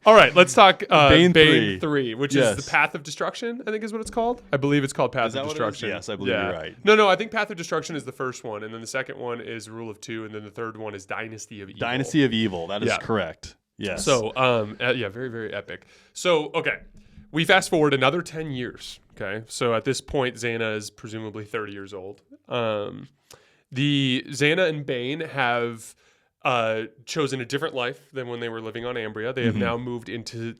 All right, let's talk Bane Bane 3. 3, which is the Path of Destruction, I think is what it's called. I believe it's called Path Is that of what it is? Destruction. Yes, I believe you're right. No, I think Path of Destruction is the first one, and then the second one is Rule of Two, and then the third one is Dynasty of Evil. Dynasty of Evil. That is correct. Yes. So, very, very epic. So, okay, we fast forward another 10 years. Okay, so at this point, Zannah is presumably 30 years old. The Zannah and Bane have chosen a different life than when they were living on Ambria. They have now moved into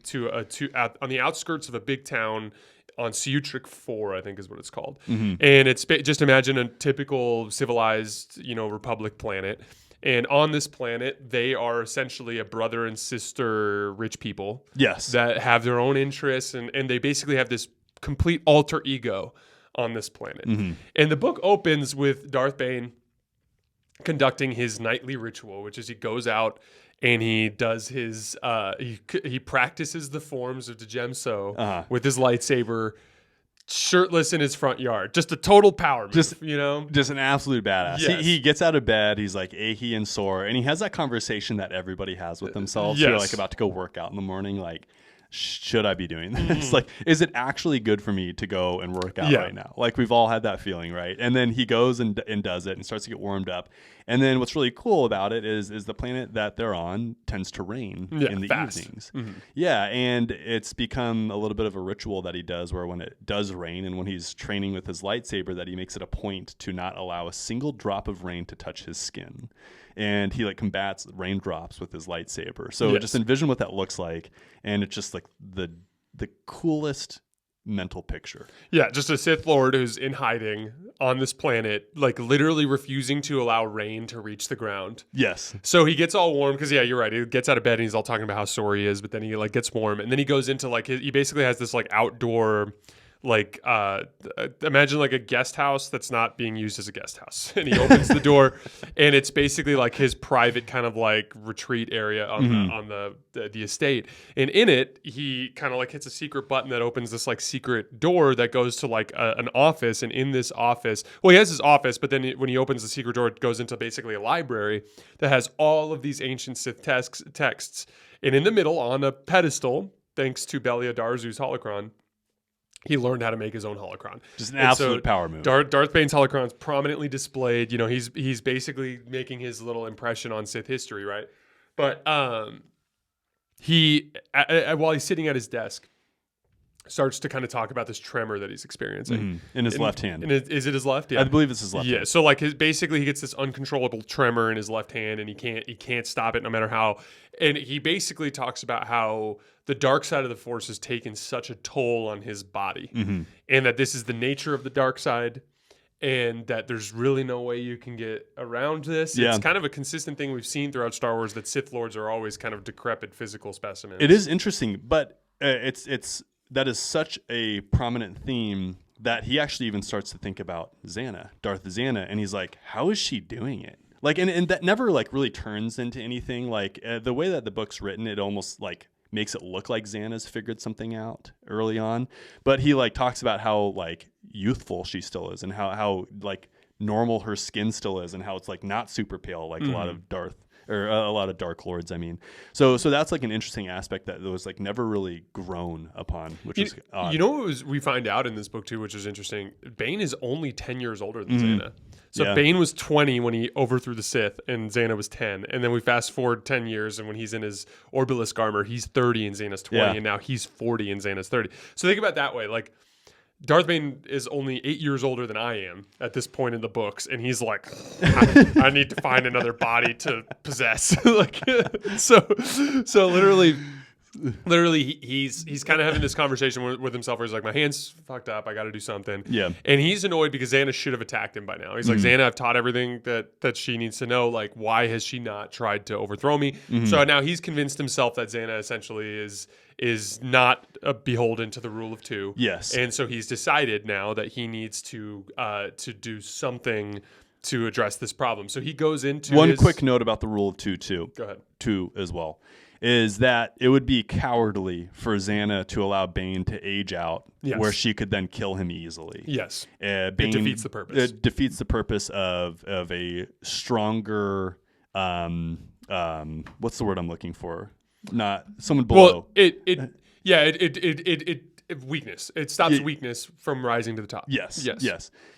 on the outskirts of a big town on Ciutric 4, I think is what it's called. And it's just imagine a typical civilized, Republic planet. And on this planet, they are essentially a brother and sister rich people. Yes. That have their own interests, and they basically have this complete alter ego on this planet. And the book opens with Darth Bane conducting his nightly ritual, which is he goes out and he does his he practices the forms of Djemso with his lightsaber, shirtless in his front yard. Just a total power move, just an absolute badass. Yes. He gets out of bed, he's like ahy and sore, and he has that conversation that everybody has with themselves. Yes. You're like about to go work out in the morning, like, should I be doing this? Like, is it actually good for me to go and work out right now? Like, we've all had that feeling, right? And then he goes and does it and starts to get warmed up. And then what's really cool about it is the planet that they're on tends to rain in the evenings. Yeah, and it's become a little bit of a ritual that he does where when it does rain and when he's training with his lightsaber, that he makes it a point to not allow a single drop of rain to touch his skin. And he combats raindrops with his lightsaber. So just envision what that looks like, and it's just like the coolest mental picture. Yeah, just a Sith Lord who's in hiding on this planet, literally refusing to allow rain to reach the ground. Yes. So he gets all warm because, you're right. He gets out of bed and he's all talking about how sore he is, but then he gets warm, and then he goes into he basically has this outdoor. Imagine a guest house that's not being used as a guest house, and he opens the door, and it's basically his private kind of retreat area on the estate. And in it, he kind of hits a secret button that opens this secret door that goes to an office. And in this office, he has his office, but then when he opens the secret door, it goes into basically a library that has all of these ancient Sith texts. And in the middle, on a pedestal, thanks to Belia Darzu's holocron, he learned how to make his own holocron. Just an absolute power move. Darth Bane's holocron is prominently displayed. He's basically making his little impression on Sith history, right? But he, while he's sitting at his desk, starts to kind of talk about this tremor that he's experiencing in his left hand. Is it his left? Yeah, I believe it's his left. Yeah. hand. So basically he gets this uncontrollable tremor in his left hand, and he can't stop it no matter how. And he basically talks about how the dark side of the Force has taken such a toll on his body, and that this is the nature of the dark side, and that there's really no way you can get around this. Yeah. It's kind of a consistent thing we've seen throughout Star Wars, that Sith Lords are always kind of decrepit physical specimens. It is interesting, but it's that is such a prominent theme that he actually even starts to think about Zannah, Darth Zannah, and he's like, how is she doing it? And that never really turns into anything. The way that the book's written, it almost makes it look like Zannah's figured something out early on, but he talks about how youthful she still is, and how normal her skin still is, and how it's not super pale a lot of a lot of Dark Lords. I mean, so that's an interesting aspect that was never really grown upon, which is odd. You know what we find out in this book too, which is interesting. Bane is only 10 years older than Zannah. So Bane was 20 when he overthrew the Sith, and Zannah was 10. And then we fast forward 10 years, and when he's in his Orbalisk armor, he's 30 and Zannah's 20, and now he's 40 and Zannah's 30. So think about it that way. Darth Bane is only 8 years older than I am at this point in the books, and he's like, I need to find another body to possess. So literally he's kind of having this conversation with himself where he's like, my hand's fucked up, I got to do something. Yeah. And he's annoyed because Zannah should have attacked him by now. He's like, Zannah, I've taught everything that she needs to know. Why has she not tried to overthrow me? So now he's convinced himself that Zannah essentially is not beholden to the rule of two. Yes. And so he's decided now that he needs to do something to address this problem. So he goes into one quick note about the rule of two too. Go ahead. Two as well. Is that it would be cowardly for Zannah to allow Bane to age out, where she could then kill him easily. Yes. Bane, it defeats the purpose. It defeats the purpose of a stronger, what's the word I'm looking for? not someone below. Well, it weakness. It stops weakness from rising to the top. Yes.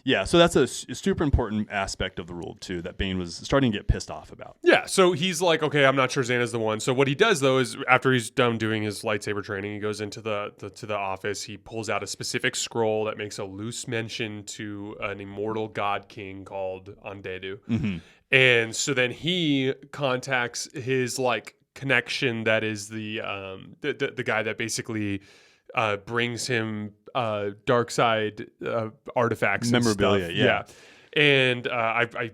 Yeah. So that's a super important aspect of the rule too that Bane was starting to get pissed off about. Yeah. So he's like, okay, I'm not sure Zannah's the one. So what he does though is after he's done doing his lightsaber training, he goes into the office. He pulls out a specific scroll that makes a loose mention to an immortal god king called Ondedu. Mm-hmm. And so then he contacts his like connection that is the guy that basically brings him dark side artifacts, memorabilia, and stuff. Yeah. And I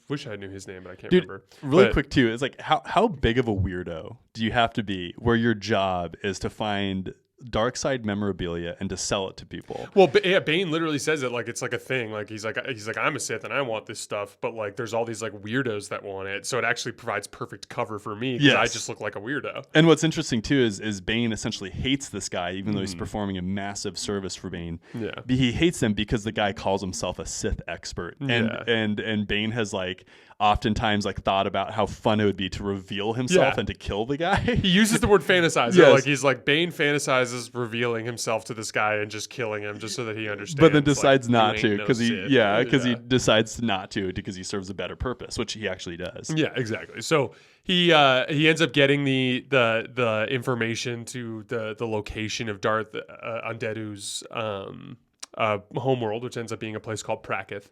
wish I knew his name, but I can't remember. Really quick too, it's like how big of a weirdo do you have to be where your job is to find dark side memorabilia and to sell it to people? Well, Bane literally says it like it's like a thing. Like he's like I'm a Sith and I want this stuff, but like there's all these like weirdos that want it, so it actually provides perfect cover for me because I just look like a weirdo. And what's interesting too is Bane essentially hates this guy, even though he's performing a massive service for Bane. Yeah, he hates him because the guy calls himself a Sith expert, and Bane has like oftentimes like thought about how fun it would be to reveal himself and to kill the guy. He uses the word fantasizer. Yes. Like he's like Bane fantasizes revealing himself to this guy and just killing him just so that he understands. But then decides like, not to because he decides not to because he serves a better purpose, which he actually does. Yeah, exactly. So he ends up getting the information to the location of Darth Ondedu's homeworld, which ends up being a place called Prakith.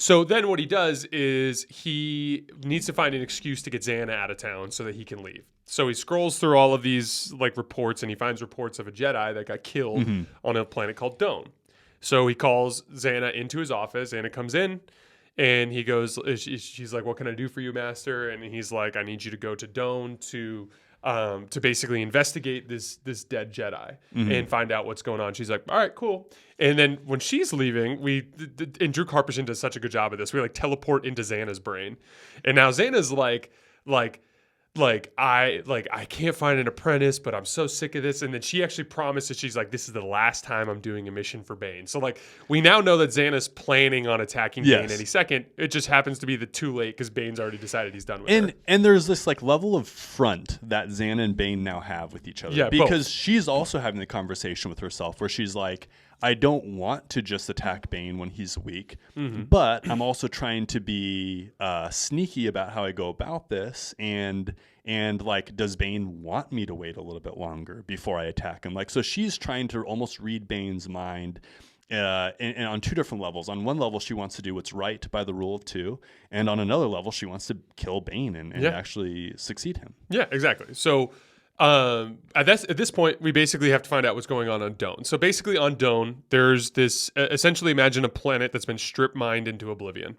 So then what he does is he needs to find an excuse to get Zannah out of town so that he can leave. So he scrolls through all of these like reports and he finds reports of a Jedi that got killed on a planet called Done. So he calls Zannah into his office. Zannah comes in and he goes, she's like, "What can I do for you, Master?" And he's like, "I need you to go to Done to basically investigate this dead Jedi and find out what's going on." She's like, "All right, cool." And then when she's leaving, and Drew Karpyshyn does such a good job of this. We like teleport into Zannah's brain, and now Zannah's like I can't find an apprentice, but I'm so sick of this. And then she actually promises, she's like, "This is the last time I'm doing a mission for Bane." So like we now know that Zannah's planning on attacking Bane any second. It just happens to be too late because Bane's already decided he's done with her. And there's this like level of front that Zannah and Bane now have with each other. Yeah, because both. She's also having the conversation with herself where she's like, I don't want to just attack Bane when he's weak, but I'm also trying to be sneaky about how I go about this. And like, does Bane want me to wait a little bit longer before I attack him? Like, so she's trying to almost read Bane's mind and on two different levels. On one level, she wants to do what's right by the rule of two. And on another level, she wants to kill Bane and actually succeed him. Yeah, exactly. So at this point, we basically have to find out what's going on Done. So basically on Done, there's this, essentially imagine a planet that's been strip mined into oblivion.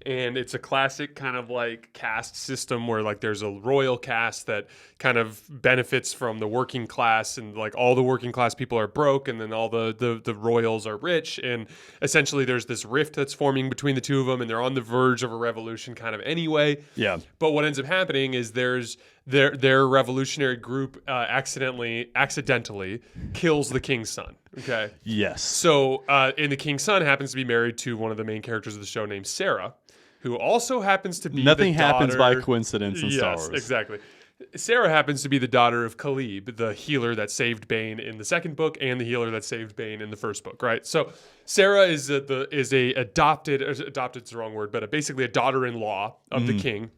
And it's a classic kind of like caste system where like there's a royal caste that kind of benefits from the working class, and like all the working class people are broke and then all the royals are rich. And essentially there's this rift that's forming between the two of them, and they're on the verge of a revolution kind of anyway. Yeah. But what ends up happening is their revolutionary group accidentally kills the king's son. Okay. Yes. So, and the king's son happens to be married to one of the main characters of the show named Sarah, who also happens to be Nothing the daughter, happens by coincidence in Star Wars. Yes, exactly. Sarah happens to be the daughter of Khalib, the healer that saved Bane in the second book and the healer that saved Bane in the first book, right? So Sarah is adopted's the wrong word, but basically a daughter-in-law of the king.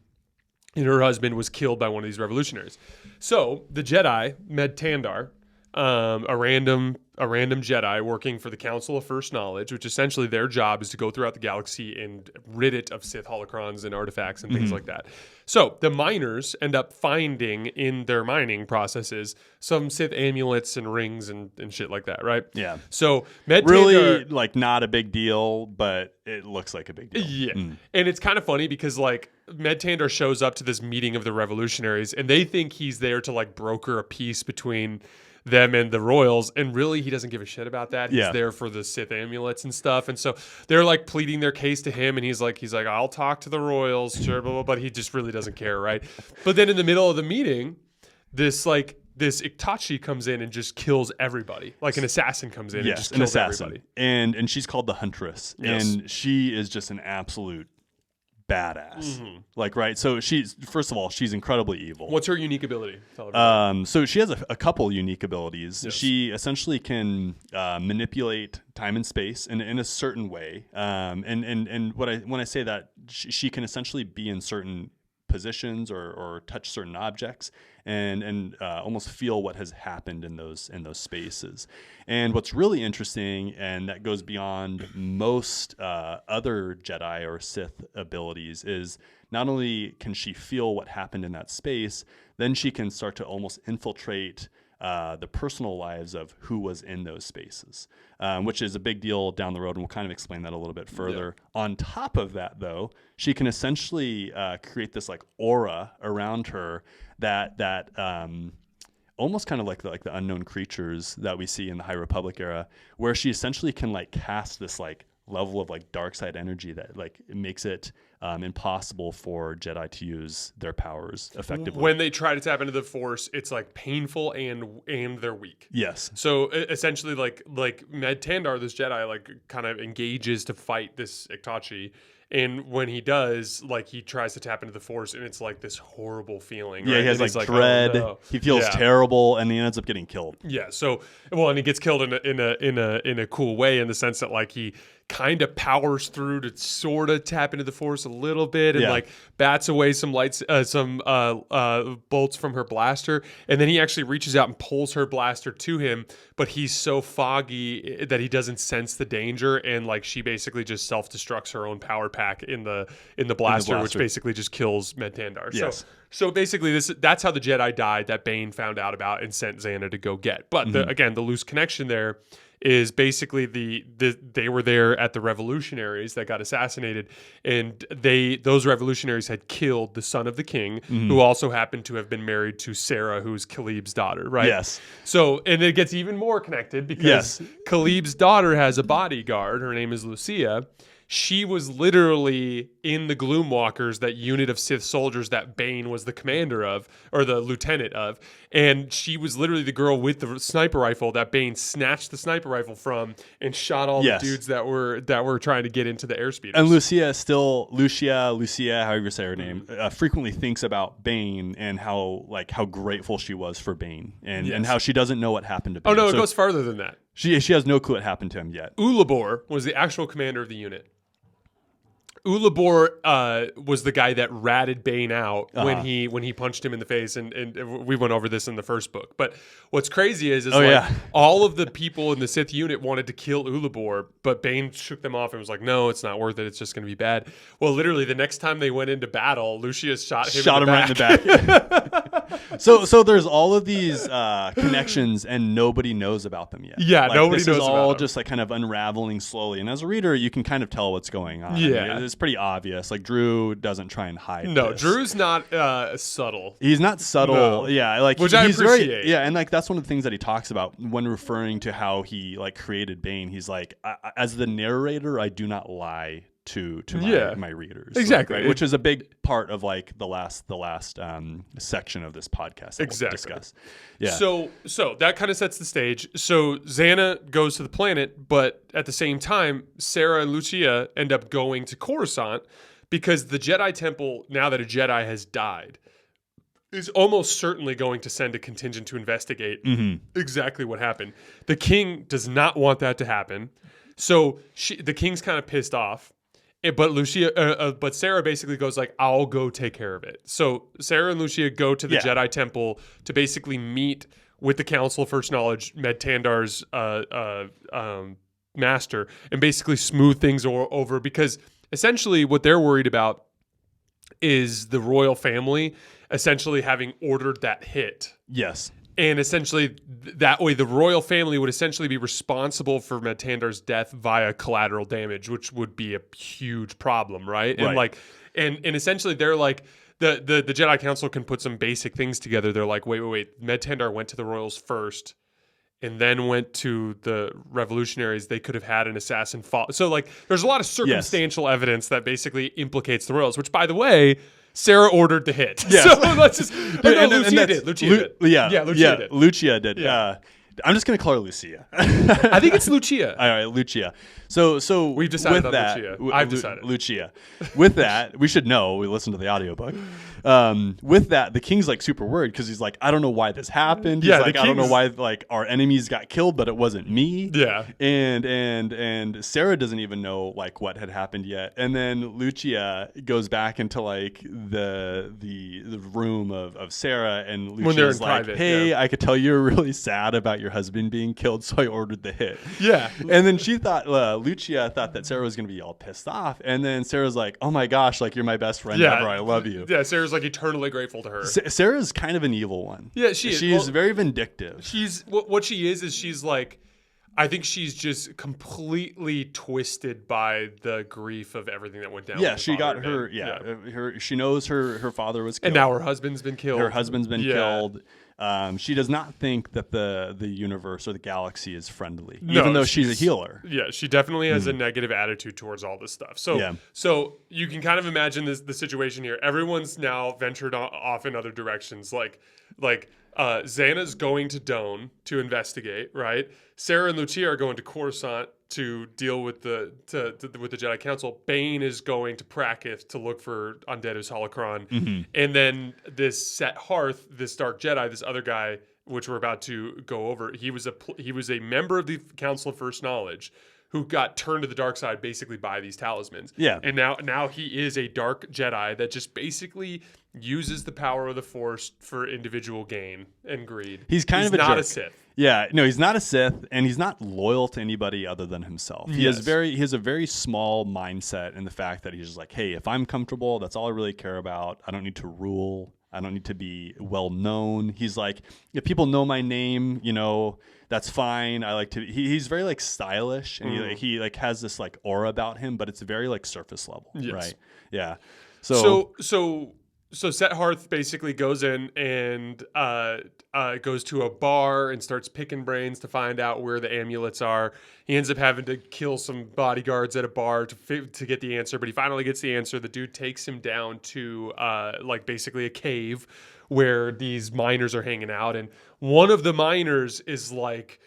And her husband was killed by one of these revolutionaries. So the Jedi, Med Tandar, a random Jedi working for the Council of First Knowledge, which essentially their job is to go throughout the galaxy and rid it of Sith holocrons and artifacts and things like that. So the miners end up finding in their mining processes some Sith amulets and rings and shit like that, right? Yeah. So Med really, Tandar, like, not a big deal, but it looks like a big deal. Yeah. And it's kind of funny because like Med Tandar shows up to this meeting of the revolutionaries and they think he's there to like broker a peace between them and the royals, and really he doesn't give a shit about that. He's there for the Sith amulets and stuff, and so they're like pleading their case to him, and he's like I'll talk to the royals, sure, blah, blah, but he just really doesn't care, right? But then in the middle of the meeting, this Iktachi comes in and just kills everybody. Like an assassin comes in and just kills everybody. And she's called the Huntress, and she is just an absolute badass. Like, right. So first of all, she's incredibly evil. What's her unique ability? Tell her so she has a couple unique abilities. Yes. She essentially can manipulate time and space in a certain way. And when I say that, she can essentially be in certain positions or touch certain objects and almost feel what has happened in those spaces. And what's really interesting, and that goes beyond most other Jedi or Sith abilities, is not only can she feel what happened in that space, then she can start to almost infiltrate the personal lives of who was in those spaces, which is a big deal down the road, and we'll kind of explain that a little bit further. Yeah. On top of that, though, she can essentially create this like aura around her that almost kind of like the unknown creatures that we see in the High Republic era, where she essentially can like cast this like level of like dark side energy that like it makes it impossible for Jedi to use their powers effectively. When they try to tap into the Force, it's like painful and they're weak. Yes. So essentially, like Med Tandar, this Jedi, like kind of engages to fight this Iktachi. And when he does, like he tries to tap into the Force, and it's like this horrible feeling. Yeah, right? he has like dread. Oh, no. He feels terrible, and he ends up getting killed. Yeah. So and he gets killed in a cool way, in the sense that like he kind of powers through to sort of tap into the Force a little bit, and like bats away some bolts from her blaster, and then he actually reaches out and pulls her blaster to him, but he's so foggy that he doesn't sense the danger, and like she basically just self-destructs her own power pack in the blaster, which basically just kills Med Tandar. Yes. So basically that's how the Jedi died that Bane found out about and sent Zannah to go get. But again, the loose connection there is basically they were there at the revolutionaries that got assassinated, and those revolutionaries had killed the son of the king, who also happened to have been married to Sarah, who's Khalib's daughter, right? Yes. So, and it gets even more connected because Khalib's daughter has a bodyguard. Her name is Lucia. She was literally in the Gloomwalkers, that unit of Sith soldiers that Bane was the commander of, or the lieutenant of. And she was literally the girl with the sniper rifle that Bane snatched the sniper rifle from and shot all the dudes that were trying to get into the airspeeders. And Lucia, however you say her name, frequently thinks about Bane and how grateful she was for Bane, and how she doesn't know what happened to Bane. Oh no, it goes farther than that. She has no clue what happened to him yet. Ulabor was the actual commander of the unit. Ulabor was the guy that ratted Bane out when he punched him in the face, and we went over this in the first book. But what's crazy is all of the people in the Sith unit wanted to kill Ulabor, but Bane shook them off and was like, "No, it's not worth it. It's just going to be bad." Well, literally the next time they went into battle, Lucius shot him right in the back. So there's all of these connections, and nobody knows about them yet. Yeah, nobody knows about them. This is all just like kind of unraveling slowly, and as a reader, you can kind of tell what's going on. Yeah. I mean, it's pretty obvious. Like Drew doesn't try and hide. No, this. Drew's not subtle. He's not subtle. No. Yeah, like which I appreciate. And like that's one of the things that he talks about when referring to how he like created Bane. He's like, as the narrator, I do not lie to my readers. Exactly, right? Which is a big part of like the last section of this podcast that we'll discuss. Yeah. So that kind of sets the stage. So Zannah goes to the planet, but at the same time, Sarah and Lucia end up going to Coruscant because the Jedi Temple, now that a Jedi has died, is almost certainly going to send a contingent to investigate exactly what happened. The king does not want that to happen. So the king's kind of pissed off. But Sarah basically goes like, I'll go take care of it. So Sarah and Lucia go to the Jedi Temple to basically meet with the Council of First Knowledge, Med Tandar's master, and basically smooth things over, because essentially what they're worried about is the royal family essentially having ordered that hit. Yes. And essentially, that way, the royal family would essentially be responsible for Med Tandar's death via collateral damage, which would be a huge problem, right? And and essentially, they're like, the Jedi Council can put some basic things together. They're like, wait, Med Tandar went to the royals first, and then went to the revolutionaries. They could have had an assassin fall. So, like, there's a lot of circumstantial evidence that basically implicates the royals. Which, by the way, Sarah ordered the hit. Yes. So let's just. Lucia did. Lucia did. Lucia did. Yeah. I'm just gonna call her Lucia. I think it's Lucia. All right, Lucia. So We've decided with on that, Lucia. I've decided. Lucia. With that, we should know. We listened to the audiobook. With that, the king's like super worried because he's like, I don't know why this happened. He's Yeah, like, I don't know why like our enemies got killed, but it wasn't me. Yeah. And Sarah doesn't even know like what had happened yet. And then Lucia goes back into like the room of Sarah, and Lucia's like, private, hey, I could tell you're really sad about your husband being killed, so I ordered the hit. Yeah. And then she thought, Lucia thought that Sarah was going to be all pissed off. And then Sarah's like, oh my gosh, like you're my best friend ever. I love you. Yeah, Sarah's like eternally grateful to her. Sarah's kind of an evil one. Yeah, she is. She's very vindictive. She's what she is she's like, I think she's just completely twisted by the grief of everything that went down. Yeah, she got her. She knows her father was killed. And now her husband's been killed. Her husband's been killed. She does not think that the universe or the galaxy is friendly, even though she's a healer. Yeah, she definitely has a negative attitude towards all this stuff. So you can kind of imagine the situation here. Everyone's now ventured off in other directions. Like Zannah's going to Doan to investigate, right? Sarah and Lucia are going to Coruscant to deal with the Jedi Council. Bane is going to Prakith to look for Undead's holocron. And then this Set Hearth, this Dark Jedi, this other guy, which we're about to go over, he was a member of the Council of First Knowledge who got turned to the dark side basically by these talismans. Yeah. And now he is a dark Jedi that just basically uses the power of the Force for individual gain and greed. He's not jerk. A Sith. Yeah, no, he's not a Sith, and he's not loyal to anybody other than himself. He has a very small mindset in the fact that he's just like, hey, if I'm comfortable, that's all I really care about. I don't need to rule. I don't need to be well known. He's like, if people know my name, that's fine. I like to. He's very like stylish, and he like has this like aura about him, but it's very like surface level, right? Yeah. So Set Hearth basically goes in and goes to a bar and starts picking brains to find out where the amulets are. He ends up having to kill some bodyguards at a bar to get the answer, but he finally gets the answer. The dude takes him down to like basically a cave where these miners are hanging out, and one of the miners is like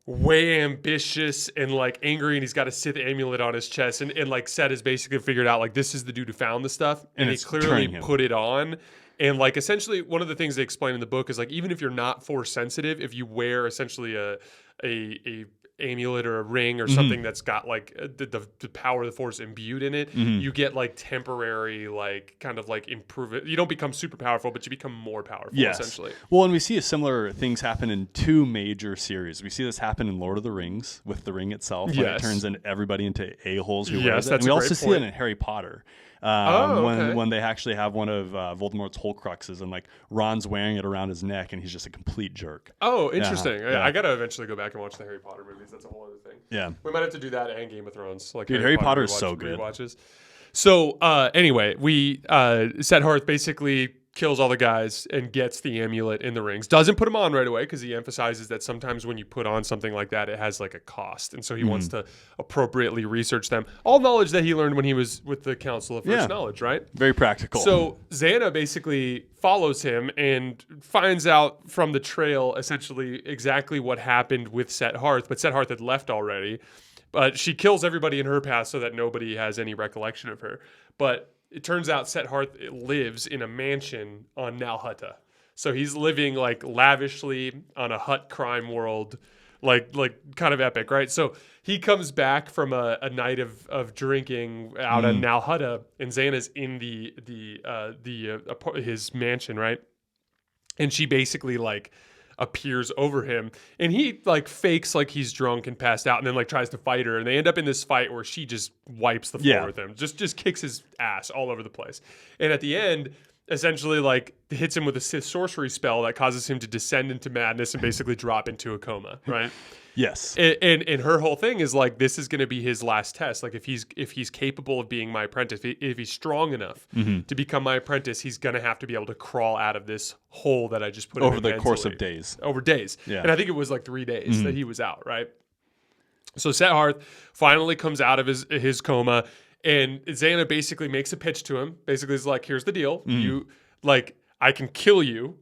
way ambitious and like angry, and he's got a Sith amulet on his chest, and like Set has basically figured out like this is the dude who found the stuff, and he clearly put it on. And like essentially one of the things they explain in the book is like even if you're not Force sensitive, if you wear essentially a amulet or a ring or something that's got like the power of the Force imbued in it, you get like temporary like kind of like improve it. You don't become super powerful, but you become more powerful essentially. Well, and we see similar things happen in two major series. We see this happen in Lord of the Rings with the ring itself. When it turns everybody into a-holes who wears it. And we also see it in Harry Potter. When they actually have one of Voldemort's Horcruxes and like Ron's wearing it around his neck and he's just a complete jerk. Oh, interesting. I gotta eventually go back and watch the Harry Potter movies. That's a whole other thing. Yeah, we might have to do that and Game of Thrones. Like Dude, Harry Potter is so good. Rewatches. So anyway, we Set Hearth basically kills all the guys and gets the amulet in the rings. Doesn't put them on right away because he emphasizes that sometimes when you put on something like that, it has like a cost. And so he wants to appropriately research them. All knowledge that he learned when he was with the Council of First Knowledge, right? Very practical. So Zannah basically follows him and finds out from the trail essentially exactly what happened with Set Hearth. But Set Hearth had left already. But she kills everybody in her path so that nobody has any recollection of her. But it turns out Set Hearth lives in a mansion on Nal Hutta. So he's living like lavishly on a Hutt crime world, like kind of epic, right? So he comes back from a night of drinking out on Nal Hutta, and Zannah's in his mansion, right? And she basically like appears over him, and he like fakes like he's drunk and passed out, and then like tries to fight her, and they end up in this fight where she just wipes the floor with him, just kicks his ass all over the place, and at the end essentially like hits him with a Sith sorcery spell that causes him to descend into madness and basically drop into a coma, right? Yes. And her whole thing is like, this is going to be his last test. Like if he's capable of being my apprentice, if he's strong enough to become my apprentice, he's going to have to be able to crawl out of this hole that I just put him in over the course of days. Over days. Yeah. And I think it was like 3 days that he was out, right? So Set Hearth finally comes out of his coma, and Zannah basically makes a pitch to him. Basically, is like, here's the deal. You like, I can kill you,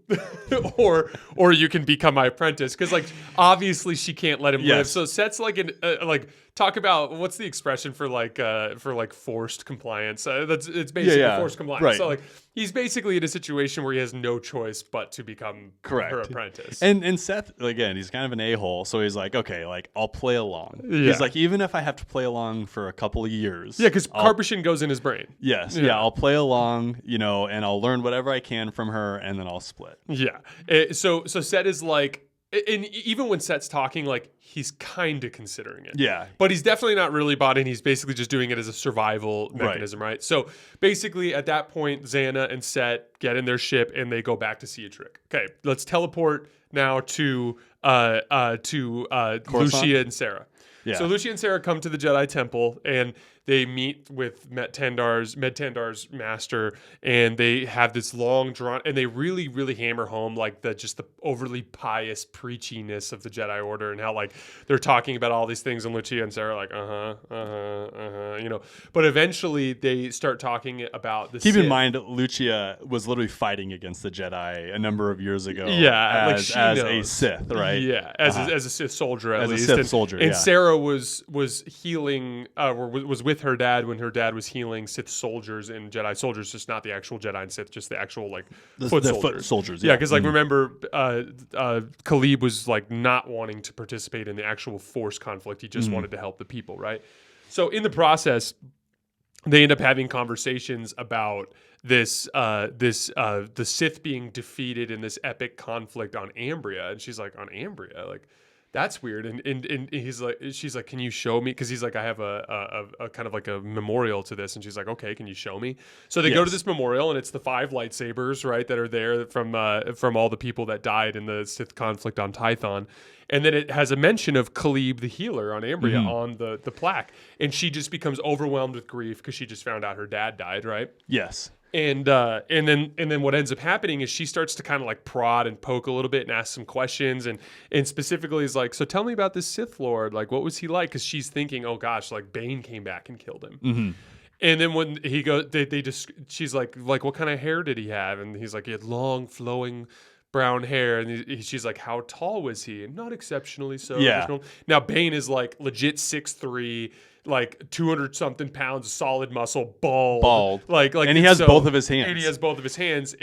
or you can become my apprentice. Because like obviously she can't let him live. So Set's like like talk about what's the expression for like forced compliance. It's basically forced compliance. Right. So like he's basically in a situation where he has no choice but to become Correct. her apprentice. And Seth, again, he's kind of an a-hole, so he's like, okay, like I'll play along. Yeah. He's like, even if I have to play along for a couple of years. Yeah, because Karpashin goes in his brain. Yes. Yeah, I'll play along, and I'll learn whatever I can from her, and then I'll split. Yeah. So Set is like, and even when Set's talking, like he's kind of considering it. Yeah. But he's definitely not really bought in. He's basically just doing it as a survival mechanism, right? So basically at that point, Zannah and Set get in their ship and they go back to Ciatrix. Okay, let's teleport now to Lucia and Sarah. Yeah. So Lucia and Sarah come to the Jedi Temple and they meet with Med Tandar's master, and they have this long drawn, and they really, really hammer home like the overly pious preachiness of the Jedi Order, and how like they're talking about all these things, and Lucia and Sarah are like But eventually they start talking about the Keep Sith. in mind, Lucia was literally fighting against the Jedi a number of years ago. Yeah, as a Sith, right? Yeah, as a Sith soldier at least. As a Sith soldier, and Sarah was healing, was with her dad when her dad was healing Sith soldiers and Jedi soldiers, just not the actual Jedi and Sith, just the actual like foot soldiers. Yeah, because like remember, Khalib was like not wanting to participate in the actual Force conflict. He just wanted to help the people, right? So in the process, they end up having conversations about the Sith being defeated in this epic conflict on Ambria, and she's like, on Ambria, like that's weird. And she's like, can you show me? Because he's like, I have a kind of like a memorial to this, and she's like, okay, can you show me? So they go to this memorial, and it's the 5 lightsabers, right, that are there from all the people that died in the Sith conflict on Tython. And then it has a mention of Khalib the healer on Ambria on the plaque. And she just becomes overwhelmed with grief because she just found out her dad died, right? Yes. And then what ends up happening is she starts to kind of like prod and poke a little bit and ask some questions, and specifically is like, so tell me about this Sith Lord, like what was he like? Because she's thinking, oh gosh, like Bane came back and killed him. Mm-hmm. And then when he goes, she's like what kind of hair did he have? And he's like, he had long flowing brown hair, and she's like, how tall was he? And not exceptionally so. Yeah. Now Bane is like legit 6'3", like 200 something pounds, solid muscle, bald, like, and he has both of his hands. And he has both of his hands.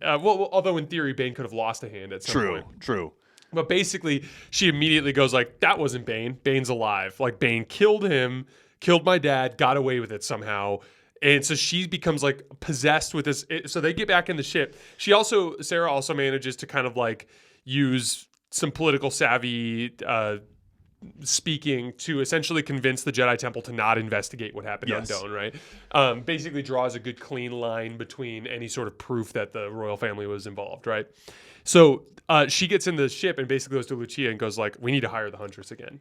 Although in theory Bane could have lost a hand at some point. True. But basically, she immediately goes like, that wasn't Bane. Bane's alive. Like Bane killed him, killed my dad, got away with it somehow. And so she becomes like possessed with this. So they get back in the ship. Sarah also manages to kind of like use some political savvy speaking to essentially convince the Jedi Temple to not investigate what happened on Done, right? Basically draws a good clean line between any sort of proof that the royal family was involved, right? So she gets in the ship and basically goes to Lucia and goes like, we need to hire the Huntress again.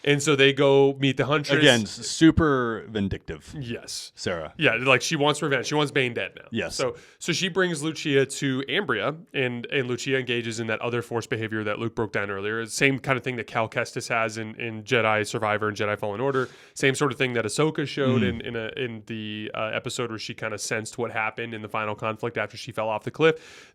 And so they go meet the Huntress. Again, super vindictive. Yes. Sarah. Yeah, like she wants revenge. She wants Bane dead now. Yes. So she brings Lucia to Ambria, and Lucia engages in that other Force behavior that Luke broke down earlier. Same kind of thing that Cal Kestis has in Jedi Survivor and Jedi Fallen Order. Same sort of thing that Ahsoka showed in the episode where she kind of sensed what happened in the final conflict after she fell off the cliff.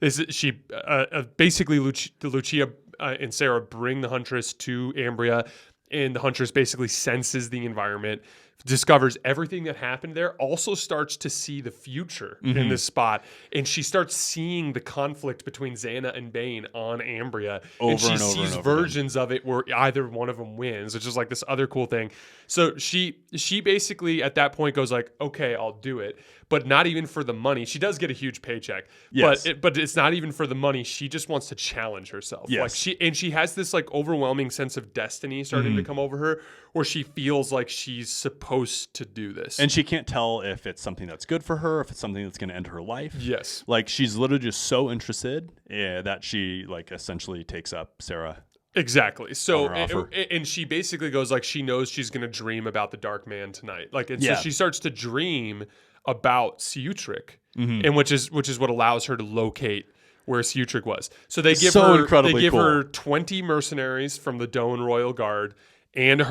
Basically Lucia and Sarah bring the Huntress to Ambria, and the Huntress basically senses the environment, discovers everything that happened there, also starts to see the future in this spot. And she starts seeing the conflict between Zannah and Bane on Ambria. And she sees versions of it where either one of them wins, which is like this other cool thing. So she basically at that point goes like, okay, I'll do it. But not even for the money. She does get a huge paycheck, but it's not even for the money. She just wants to challenge herself. Yes. Like she has this like overwhelming sense of destiny starting to come over her, where she feels like she's supposed to do this. And she can't tell if it's something that's good for her, if it's something that's going to end her life. Yes. Like she's literally just so interested that she like essentially takes up Sarah. Exactly. So, and she basically goes like, she knows she's going to dream about the Dark Man tonight. Like, and so she starts to dream about Ciatrix, and which is what allows her to locate where Ciatrix was. So they give her 20 mercenaries from the Doan Royal Guard and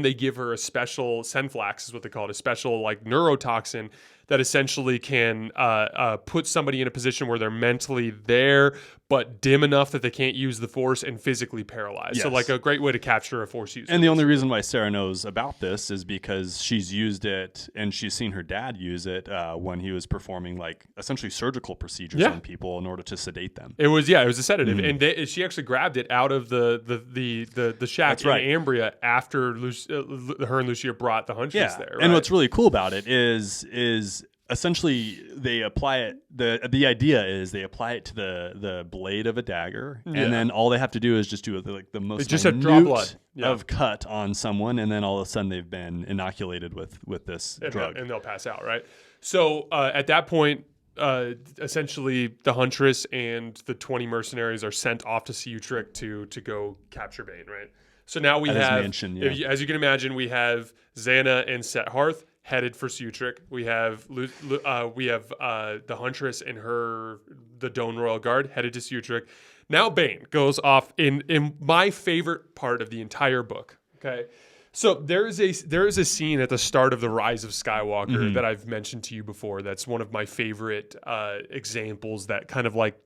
they give her a special Senflax is what they call it, a special like neurotoxin that essentially can put somebody in a position where they're mentally there, but dim enough that they can't use the Force and physically paralyzed. Yes. So like a great way to capture a Force user. And the only reason why Sarah knows about this is because she's used it and she's seen her dad use it when he was performing like essentially surgical procedures on people in order to sedate them. It was a sedative, and she actually grabbed it out of the shack in Ambria after her and Lucia brought the Huntress there. Right? And what's really cool about it is essentially they apply it. The idea is they apply it to the blade of a dagger, and then all they have to do is just do like the most just have to draw blood of cut on someone, and then all of a sudden they've been inoculated with this drug, and they'll pass out. Right. So at that point, essentially the Huntress and the 20 mercenaries are sent off to Ciutric to go capture Bane. Right. So now we have, as you can imagine, we have Zannah and Set Hearth headed for Ciutric. We have the Huntress and the Doan Royal Guard headed to Ciutric. Now Bane goes off in my favorite part of the entire book. Okay, so there is a scene at the start of the Rise of Skywalker that I've mentioned to you before. That's one of my favorite examples that kind of like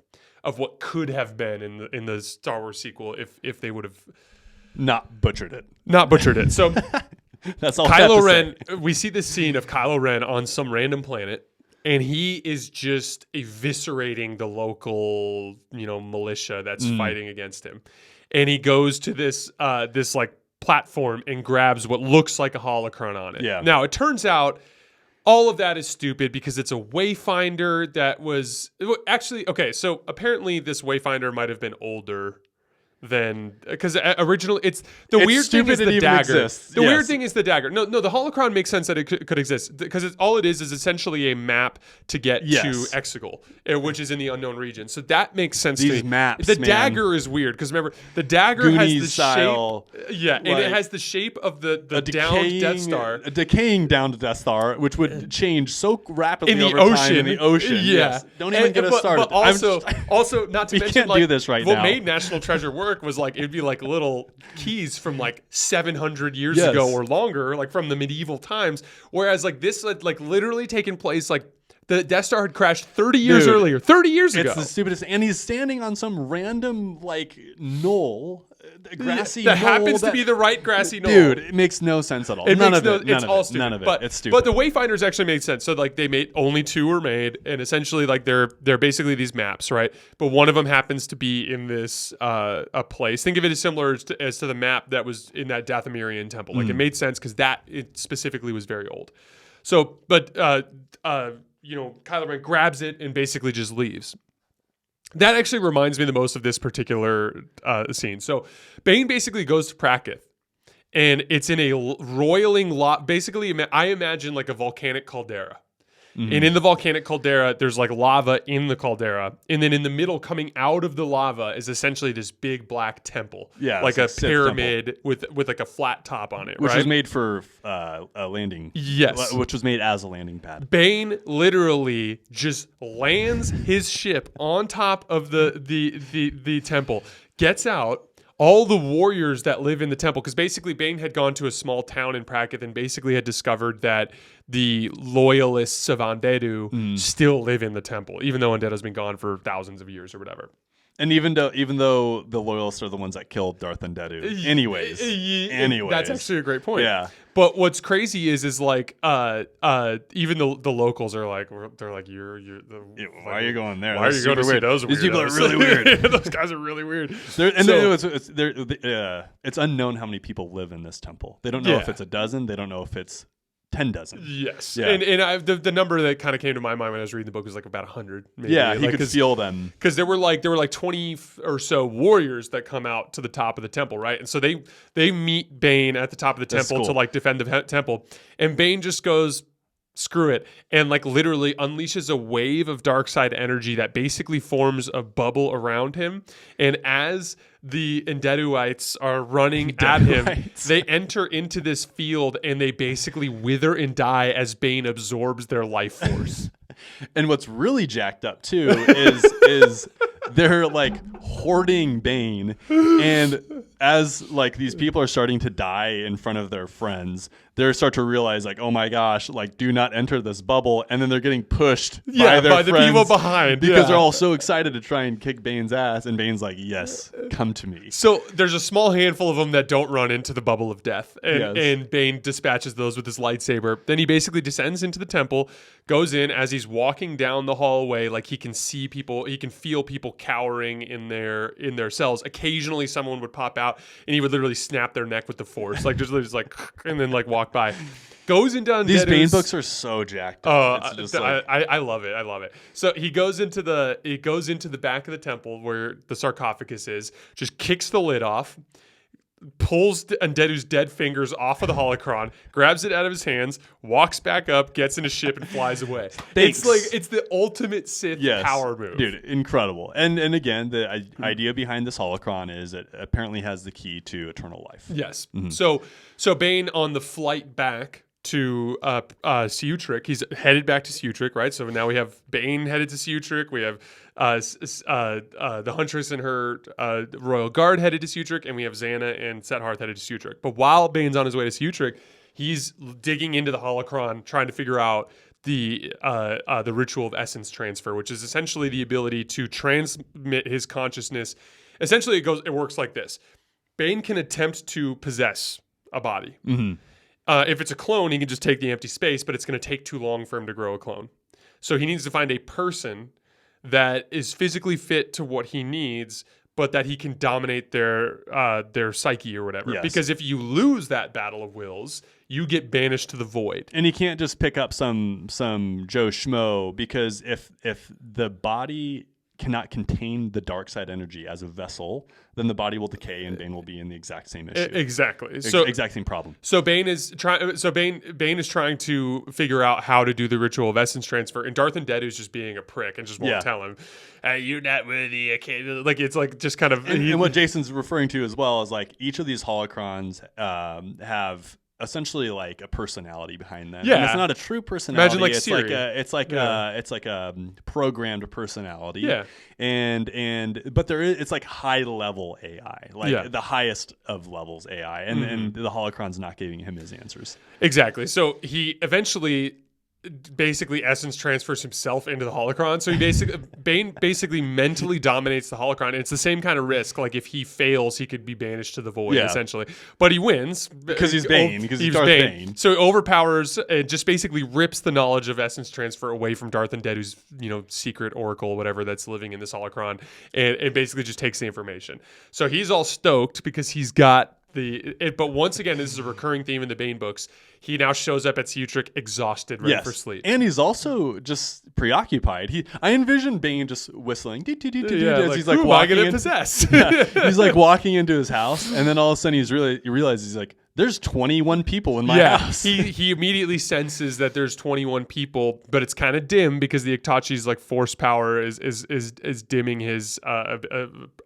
of what could have been in the Star Wars sequel if they would have not butchered it. So that's all. Kylo Ren. We see this scene of Kylo Ren on some random planet, and he is just eviscerating the local, militia that's fighting against him. And he goes to this like platform and grabs what looks like a holocron on it. Yeah. Now it turns out all of that is stupid because it's a wayfinder that was actually okay. So apparently this wayfinder might have been older than because originally it's weird thing is the dagger. The weird thing is the dagger. No, the holocron makes sense that it could exist because all it is essentially a map to get to Exegol, which is in the unknown region. So that makes sense. These maps, the dagger is weird because remember the dagger has the style, shape, and it has the shape of the downed Death Star, a decaying downed Death Star, which would change so rapidly in the over ocean. time in the ocean. Yeah, don't even get us started. But also, not to mention, can't do this right now. What made National Treasure work was like it'd be like little keys from like 700 years ago or longer, like from the medieval times. Whereas like this had like literally taken place like the Death Star had crashed 30 years earlier, 30 years ago. It's the stupidest. And he's standing on some random like knoll, grassy that knoll happens to be the right grassy knoll. Dude, it makes no sense at all. It's all stupid. None of it. It's stupid. But the Wayfinders actually made sense. So like they made only 2 were made, and essentially like they're basically these maps, right? But one of them happens to be in this a place. Think of it as similar as to the map that was in that Dathomirian temple. Like it made sense because it specifically was very old. So, but Kylo Ren grabs it and basically just leaves. That actually reminds me the most of this particular scene. So Bane basically goes to Prakith, and it's in a roiling lot. Basically, I imagine like a volcanic caldera. Mm-hmm. And in the volcanic caldera, there's like lava in the caldera. And then in the middle, coming out of the lava, is essentially this big black temple. Yeah. Like a pyramid with like a flat top on it. Which right? was made for a landing. Yes. Which was made as a landing pad. Bane literally just lands his ship on top of the temple, gets out. All the warriors that live in the temple, because basically Bane had gone to a small town in Prakith and basically had discovered that the loyalists of Anderu still live in the temple, even though Anderu's been gone for thousands of years or whatever. And even though the loyalists are the ones that killed Darth Anderu, anyways, that's actually a great point. Yeah. But what's crazy is like even the locals are like they're like you're why are you going there? Why are you going to see those? These people are really weird. Those guys are really weird. It's unknown how many people live in this temple. They don't know if it's a dozen. They don't know if it's 10 dozen. Yes. Yeah. And the number that kind of came to my mind when I was reading the book was like about 100. Maybe. Yeah, you could feel them. Because there were like 20 or so warriors that come out to the top of the temple, right? And so they meet Bane at the top of the temple to like defend the temple. And Bane just goes, screw it, and like literally unleashes a wave of dark side energy that basically forms a bubble around him. And as the Anderuites are running at him, they enter into this field and they basically wither and die as Bane absorbs their life force. And what's really jacked up too is they're like hoarding Bane, and as like these people are starting to die in front of their friends, they start to realize like, oh my gosh, like do not enter this bubble, and then they're getting pushed by by the people behind because they're all so excited to try and kick Bane's ass, and Bane's like, yes, come to me. So there's a small handful of them that don't run into the bubble of death, and Bane dispatches those with his lightsaber. Then he basically descends into the temple, goes in. As he's walking down the hallway, like he can see people, he can feel people cowering in their cells. Occasionally someone would pop out and he would literally snap their neck with the force, like just like, and then like walk by. Goes into these Bane books are so jacked up. I love it. I love it. So he goes into the back of the temple where the sarcophagus is, just kicks the lid off, pulls Undeadu's dead fingers off of the holocron, grabs it out of his hands, walks back up, gets in a ship, and flies away. Thanks. It's the ultimate Sith power move. Dude, incredible. And again, the idea behind this holocron is it apparently has the key to eternal life. Yes. Mm-hmm. So Bane on the flight back to Ciutric, he's headed back to Ciutric, right? So now we have Bane headed to Ciutric. We have the Huntress and her royal guard headed to Ciutric, and we have Zannah and Setharth headed to Ciutric. But while Bane's on his way to Ciutric, he's digging into the holocron, trying to figure out the ritual of essence transfer, which is essentially the ability to transmit his consciousness. Essentially, it works like this: Bane can attempt to possess a body. Mm-hmm. If it's a clone, he can just take the empty space, but it's going to take too long for him to grow a clone. So he needs to find a person that is physically fit to what he needs, but that he can dominate their psyche or whatever. Yes. Because if you lose that battle of wills, you get banished to the void. And he can't just pick up some Joe Schmo, because if the body cannot contain the dark side energy as a vessel, then the body will decay and Bane will be in the exact same issue. Exactly. So exact same problem. So Bane is trying to figure out how to do the ritual of essence transfer, and Darth Undeadu is just being a prick and just won't tell him. You're not worthy. I can't. Like it's like just kind of. And what Jason's referring to as well is like each of these holocrons have essentially like a personality behind them. Yeah, and it's not a true personality. Imagine like it's Siri. It's like a programmed personality. Yeah, but it's like high level AI, like the highest of levels AI, and the holocron's not giving him his answers. Exactly. So he eventually basically essence transfers himself into the holocron. So Bane basically mentally dominates the holocron, and it's the same kind of risk. Like if he fails, he could be banished to the void essentially. But he wins because he's Bane. Because he's Darth Bane. So he overpowers and just basically rips the knowledge of essence transfer away from Darth Undeadu's secret oracle, whatever that's living in this holocron, and it basically just takes the information. So he's all stoked because he's got but once again, this is a recurring theme in the Bane books. He now shows up at Ciutric exhausted, ready for sleep. And he's also just preoccupied. I envision Bane just whistling. As he's like, who am I going to possess? He's like walking into his house, and then all of a sudden he realizes he's like, there's 21 people in my house. He immediately senses that there's 21 people, but it's kind of dim because the Itachi's like force power is dimming his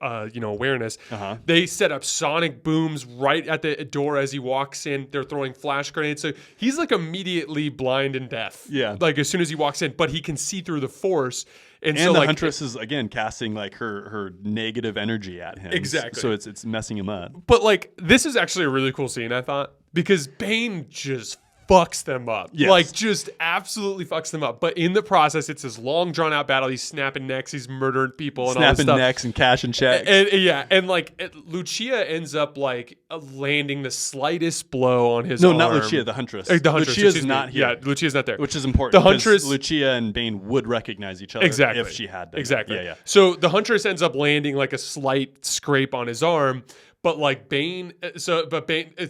awareness. Uh-huh. They set up sonic booms right at the door as he walks in. They're throwing flash grenades, so he's like immediately blind and deaf. Yeah, like as soon as he walks in, but he can see through the force. And so the like, Huntress is again casting like her negative energy at him. Exactly. So it's messing him up. But like this is actually a really cool scene, I thought, because Bane just fucks them up. Yes. Like just absolutely fucks them up. But in the process, it's this long drawn out battle. He's snapping necks, he's murdering people and all this stuff. Snapping necks and cashing checks. And like Lucia ends up like landing the slightest blow on his No, arm. not Lucia, the Huntress. The Huntress. Lucia's not here. Yeah, Lucia's not there. Which is important. The Huntress, Lucia and Bane would recognize each other if she had them. Exactly. Yeah. So the Huntress ends up landing like a slight scrape on his arm. But like Bane,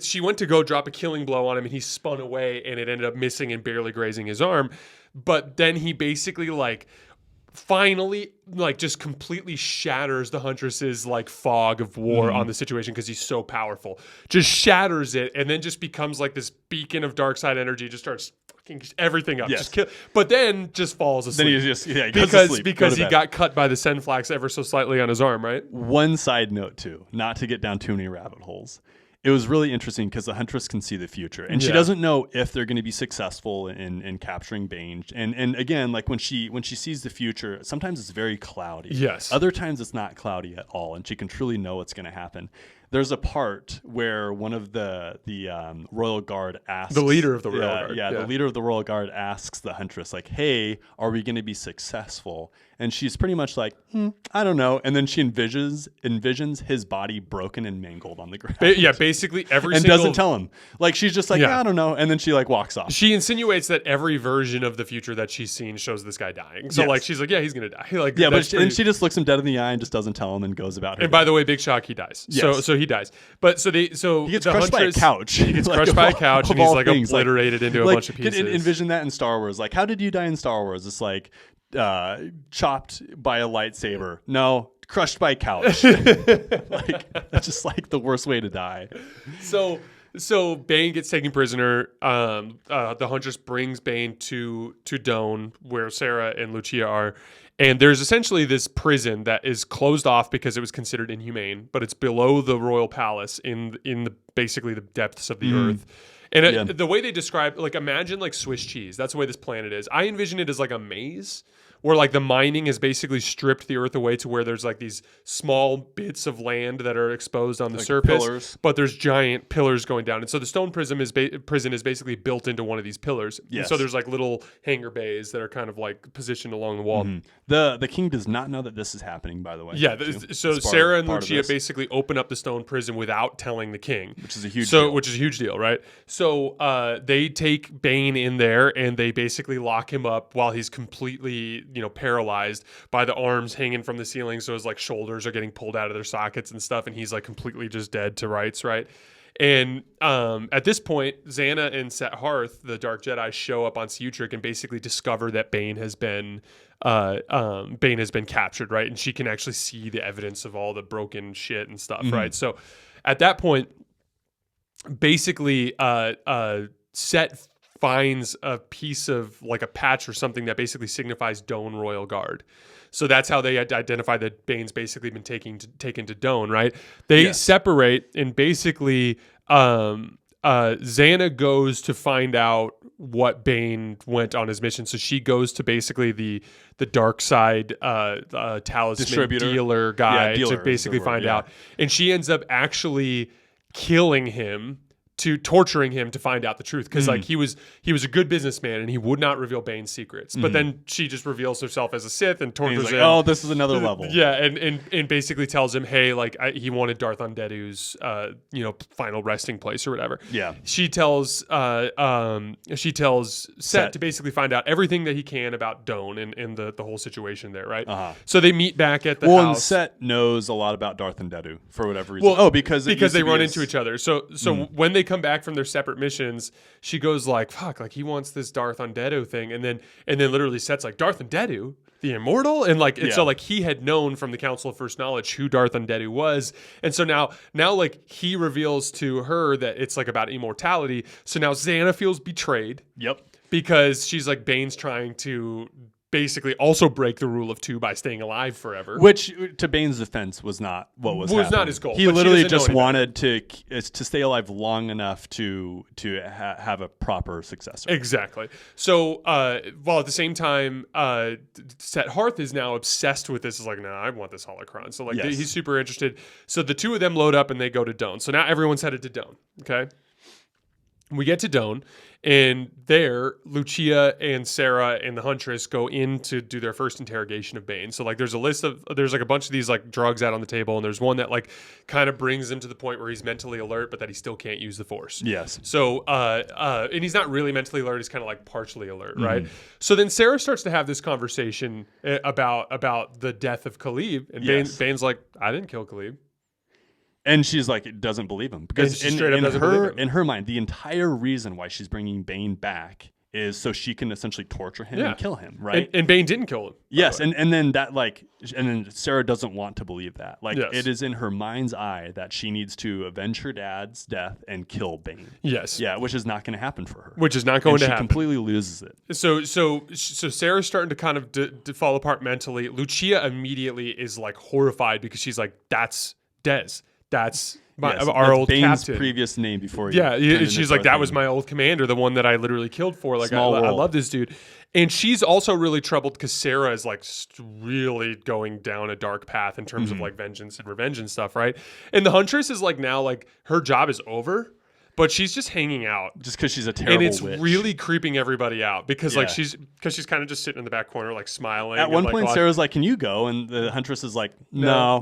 she went to go drop a killing blow on him, and he spun away, and it ended up missing and barely grazing his arm. But then he basically like finally like just completely shatters the Huntress's like fog of war on the situation because he's so powerful. Just shatters it, and then just becomes like this beacon of dark side energy. Just starts fucking everything up. Yes. Just kill, but then just falls asleep. Then he just he goes to sleep. Because he got cut by the Senflax ever so slightly on his arm, right? One side note too, not to get down too many rabbit holes, it was really interesting because the Huntress can see the future, and she doesn't know if they're going to be successful in capturing Bane. And again, like when she sees the future, sometimes it's very cloudy. Yes. Other times it's not cloudy at all, and she can truly know what's going to happen. There's a part where one of the royal guard asks the leader of the royal guard. The leader of the royal guard asks the Huntress, like, "Hey, are we going to be successful?" And she's pretty much like, "I don't know." And then she envisions his body broken and mangled on the ground. Basically every and single... doesn't tell him. Like, she's just like, I don't know. And then she like walks off. She insinuates that every version of the future that she's seen shows this guy dying. So like, she's like, yeah, he's going to die. Like, and she just looks him dead in the eye and just doesn't tell him and goes about her. And by the way, big shock, he dies. Yes. So he dies. But he gets crushed by a couch. He gets crushed by a couch and he's like obliterated into a bunch of pieces. Envision that in Star Wars. Like, how did you die in Star Wars? It's like chopped by a lightsaber. No, crushed by a couch. Like, that's just like the worst way to die. So Bane gets taken prisoner. The Huntress brings Bane to Doan, where Sarah and Lucia are. And there's essentially this prison that is closed off because it was considered inhumane, but it's below the royal palace in the basically the depths of the earth. And the way they describe, like, imagine like Swiss cheese. That's the way this planet is. I envision it as like a maze where like the mining has basically stripped the earth away to where there's like these small bits of land that are exposed on the surface, pillars. But there's giant pillars going down. And so the stone prison is basically built into one of these pillars. Yes. And so there's like little hangar bays that are kind of like positioned along the wall. The king does not know that this is happening, by the way. Yeah, so Sarah and Lucia basically open up the stone prison without telling the king. Which is a huge deal. Which is a huge deal, right? So they take Bane in there and they basically lock him up while he's completely, paralyzed by the arms hanging from the ceiling. So his like shoulders are getting pulled out of their sockets and stuff. And he's like completely just dead to rights, right? And at this point, Zannah and Set Hearth, the Dark Jedi, show up on Ciutric and basically discover that Bane has been captured, right? And she can actually see the evidence of all the broken shit and stuff, right? So at that point, basically, Set finds a piece of like a patch or something that basically signifies Doan Royal Guard. So that's how they identify that Bane's basically been taken to Doan, right? They separate, and basically Zannah goes to find out what Bane went on his mission. So she goes to basically the dark side talisman dealer guy to basically find out. And she ends up actually killing him, to torturing him to find out the truth, because like he was a good businessman and he would not reveal Bane's secrets. But then she just reveals herself as a Sith and tortures him. Oh, this is another level. Yeah, and basically tells him, hey, like he wanted Darth Undeadu's final resting place or whatever. Yeah. She tells Set to basically find out everything that he can about Doan and the whole situation there, right? So they meet back at the house. And Set knows a lot about Darth Undeadu for whatever reason. Well, because they run into each other. So when they come back from their separate missions, she goes like, fuck, like he wants this Darth Undeadu thing, and then literally Set's like, Darth Undeadu, the immortal? And like and so like he had known from the Council of First Knowledge who Darth Undeadu was. And so now like he reveals to her that it's like about immortality. So now Zannah feels betrayed. Yep. Because she's like, Bane's trying to basically also break the rule of two by staying alive forever. Which, to Bane's defense, was not what was happening. Not his goal. He literally just wanted to stay alive long enough to have a proper successor. Exactly. So while at the same time, Set Hearth is now obsessed with this. Is like, I want this holocron. So like he's super interested. So the two of them load up and they go to Doan. So now everyone's headed to Doan. Okay. We get to Doan, and there, Lucia and Sarah and the Huntress go in to do their first interrogation of Bane. So, like, there's like a bunch of these, like, drugs out on the table, and there's one that, like, kind of brings him to the point where he's mentally alert, but that he still can't use the Force. Yes. So, and he's not really mentally alert, he's kind of, like, partially alert, right? So then Sarah starts to have this conversation about the death of Khalib, and Bane's like, I didn't kill Khalib. And she's like, doesn't believe him, because in her mind, the entire reason why she's bringing Bane back is so she can essentially torture him and kill him, right? And Bane didn't kill him. Yes, and then then Sarah doesn't want to believe that. Like, it is in her mind's eye that she needs to avenge her dad's death and kill Bane. Yes. Yeah, which is not going to happen for her. Which is not going to happen. She completely loses it. So Sarah's starting to kind of to fall apart mentally. Lucia immediately is like horrified because she's like, that's Dez. that's Yes, our that's old Bane's captain. previous name before he Yeah, turned into she's like, Darth that was Bane. my old commander, the one that I literally killed for. Like, I Small world. love this dude. And she's also really troubled because Sarah is like really going down a dark path in terms of like vengeance and revenge and stuff, right? And the Huntress is like now like her job is over, but she's just hanging out. Just because she's a terrible And it's witch. really creeping everybody out because like Yeah. she's kind of just sitting in the back corner like smiling. At and, one like, point, Sarah's like, "Can you go?" And the Huntress is like, "No."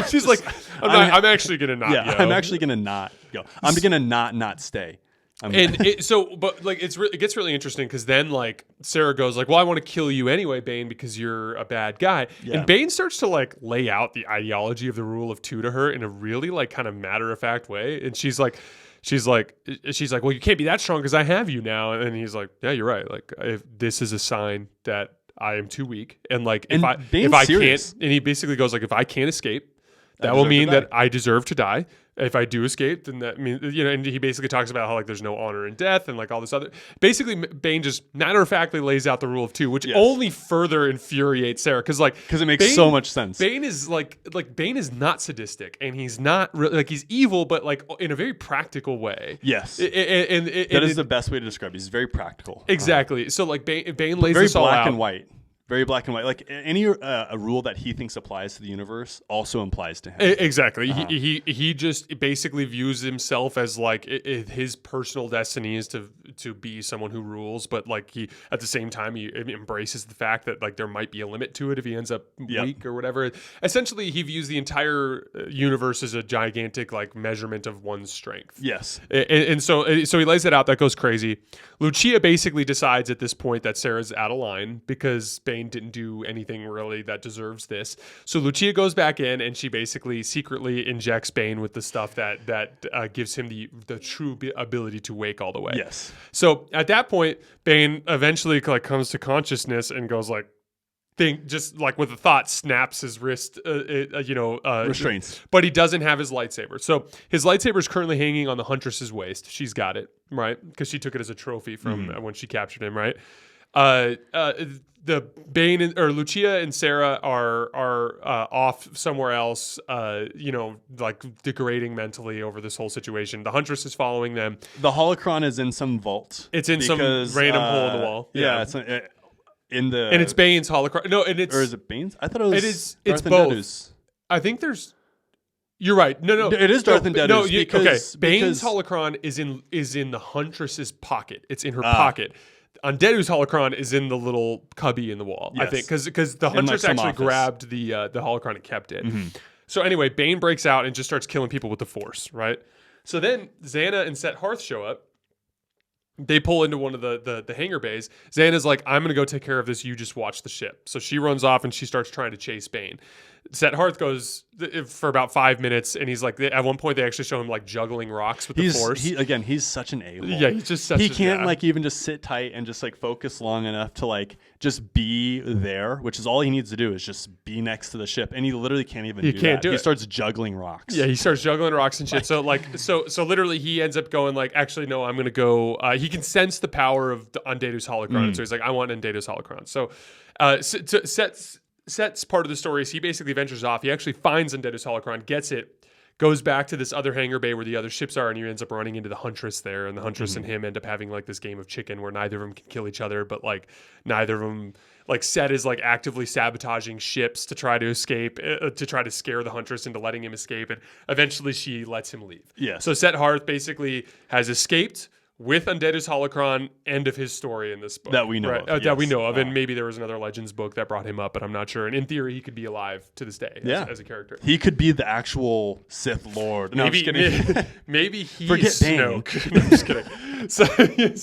she's like, I'm actually gonna not. Yeah, go. I'm actually gonna not go. I'm gonna not stay. But like it gets really interesting because then like Sarah goes like, well, I want to kill you anyway, Bane, because you're a bad guy. Yeah. And Bane starts to like lay out the ideology of the rule of two to her in a really like kind of matter of fact way. And she's like, well, you can't be that strong because I have you now. And he's like, yeah, you're right. Like if this is a sign that I am too weak, and like if Bane's I serious. can't, and he basically goes like, if I can't escape, that deserve will to mean die. that I deserve to die. If I do escape, then that means, and he basically talks about how like there's no honor in death and like all this other. Basically, Bane just matter of factly lays out the rule of two, which only further infuriates Sarah because it makes so much sense. Bane is Bane is not sadistic and he's not really like he's evil, but like in a very practical way. Yes, that that is the best way to describe it. He's very practical. Exactly. So like Bane lays Very this all black out. and white. Very black and white. Like any a rule that he thinks applies to the universe also applies to him. Exactly. He just basically views himself as like his personal destiny is to be someone who rules, but like he at the same time he embraces the fact that like there might be a limit to it if he ends up weak or whatever. Essentially, he views the entire universe as a gigantic like measurement of one's strength. Yes. And so he lays it out. That goes crazy. Lucia basically decides at this point that Sarah's out of line because Bane didn't do anything really that deserves this. So Lucia goes back in and she basically secretly injects Bane with the stuff that gives him the true ability to wake all the way. Yes. So at that point, Bane eventually like comes to consciousness and goes like, just like with a thought, snaps his wrist, Restraints. But he doesn't have his lightsaber. So his lightsaber is currently hanging on the Huntress's waist. She's got it, right? Because she took it as a trophy from when she captured him, right? The Bane or Lucia and Sarah are off somewhere else, like degrading mentally over this whole situation. The Huntress is following them. The holocron is in some vault. It's in some random hole in the wall. Yeah, it's in the and it's Bane's holocron. No, and it's or is it Bane's? I thought it was. It's Darth and both. Dedu's. I think there's. You're right. No. It is Darth and Dedu's. No, because Bane's holocron is in the Huntress's pocket. It's in her pocket. Dedu's holocron is in the little cubby in the wall. Yes. I think because the Huntress some actually office. grabbed the holocron and kept it. So anyway, Bane breaks out and just starts killing people with the Force. Right. So then Zannah and Set Hearth show up. They pull into one of the hangar bays. Zannah's like, I'm going to go take care of this. You just watch the ship. So she runs off and she starts trying to chase Bane. Set Hearth goes for about 5 minutes, and he's like, at one point they actually show him like juggling rocks with the Force. He's such an a-hole. Yeah, he's just such he can't like even just sit tight and just like focus long enough to like just be there, which is all he needs to do is just be next to the ship, and he literally can't even do that. He starts juggling rocks. Yeah, he starts juggling rocks and shit. So literally he ends up going like, actually no, I'm gonna go. He can sense the power of Undedu's holocron, so he's like, I want Undedu's holocron. So Set's part of the story is he basically ventures off. He actually finds Undedu's holocron, gets it, goes back to this other hangar bay where the other ships are, and he ends up running into the Huntress there. And the Huntress and him end up having like this game of chicken where neither of them can kill each other, but like neither of them, like Set is like actively sabotaging ships to try to escape, to try to scare the Huntress into letting him escape. And eventually she lets him leave. Yeah. So Set Hearth basically has escaped with Undedu's holocron, end of his story in this book. That we know of. That we know of. And maybe there was another Legends book that brought him up, but I'm not sure. And in theory, he could be alive to this day as a character. He could be the actual Sith Lord. No, Maybe, I'm just kidding. maybe he's Forget Snoke. No, I'm just kidding.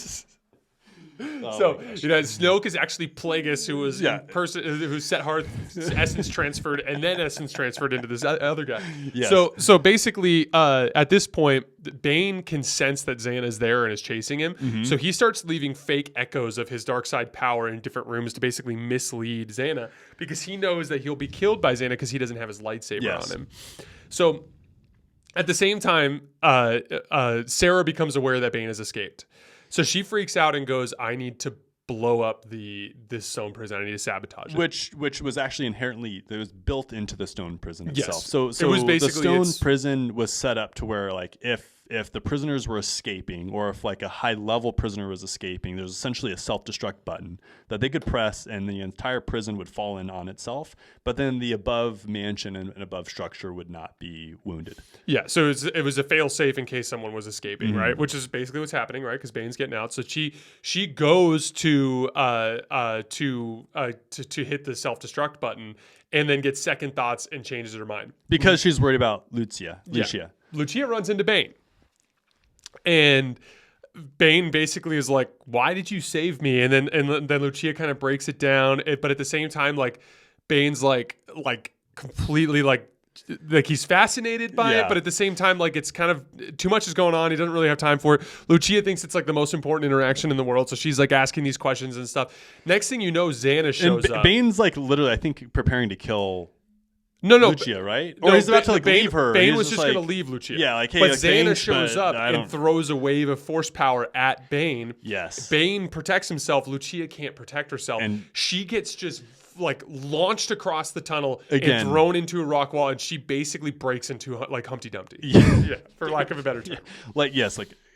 So Snoke is actually Plagueis, who was who Set Hearth's essence transferred, and then essence transferred into this other guy. Yes. So basically, at this point, Bane can sense that Zannah is there and is chasing him. So he starts leaving fake echoes of his dark side power in different rooms to basically mislead Zannah, because he knows that he'll be killed by Zannah because he doesn't have his lightsaber on him. So at the same time, Sarah becomes aware that Bane has escaped. So she freaks out and goes, I need to blow up this stone prison. I need to sabatage it. Which was actually inherently, it was built into the stone prison Yes. itself. So It was basically the stone prison was set up to where like if the prisoners were escaping, or if like a high level prisoner was escaping, there's essentially a self-destruct button that they could press and the entire prison would fall in on itself. But then the above mansion and above structure would not be wounded. Yeah, so it was a fail safe in case someone was escaping, right? Which is basically what's happening, right? Because Bane's getting out. So she goes to hit the self-destruct button and then gets second thoughts and changes her mind. Because she's worried about Lucia. Yeah. Lucia runs into Bane. And Bane basically is like, "Why did you save me?" And then Lucia kind of breaks it down, but at the same time, like Bane's like completely like he's fascinated by it, but at the same time, like it's kind of too much is going on. He doesn't really have time for it. Lucia thinks it's like the most important interaction in the world, so she's like asking these questions and stuff. Next thing you know, Zannah shows up. Bane's like literally, I think, preparing to kill. No, Lucia, right? Or he's about to like leave her. Bane was just going to leave Lucia. Yeah, like, hey, but like, Zannah thanks, shows but up and throws a wave of force power at Bane. Yes. Bane protects himself. Lucia can't protect herself. And she gets just like launched across the tunnel and thrown into a rock wall, and she basically breaks into like Humpty Dumpty. Yeah, for lack of a better term.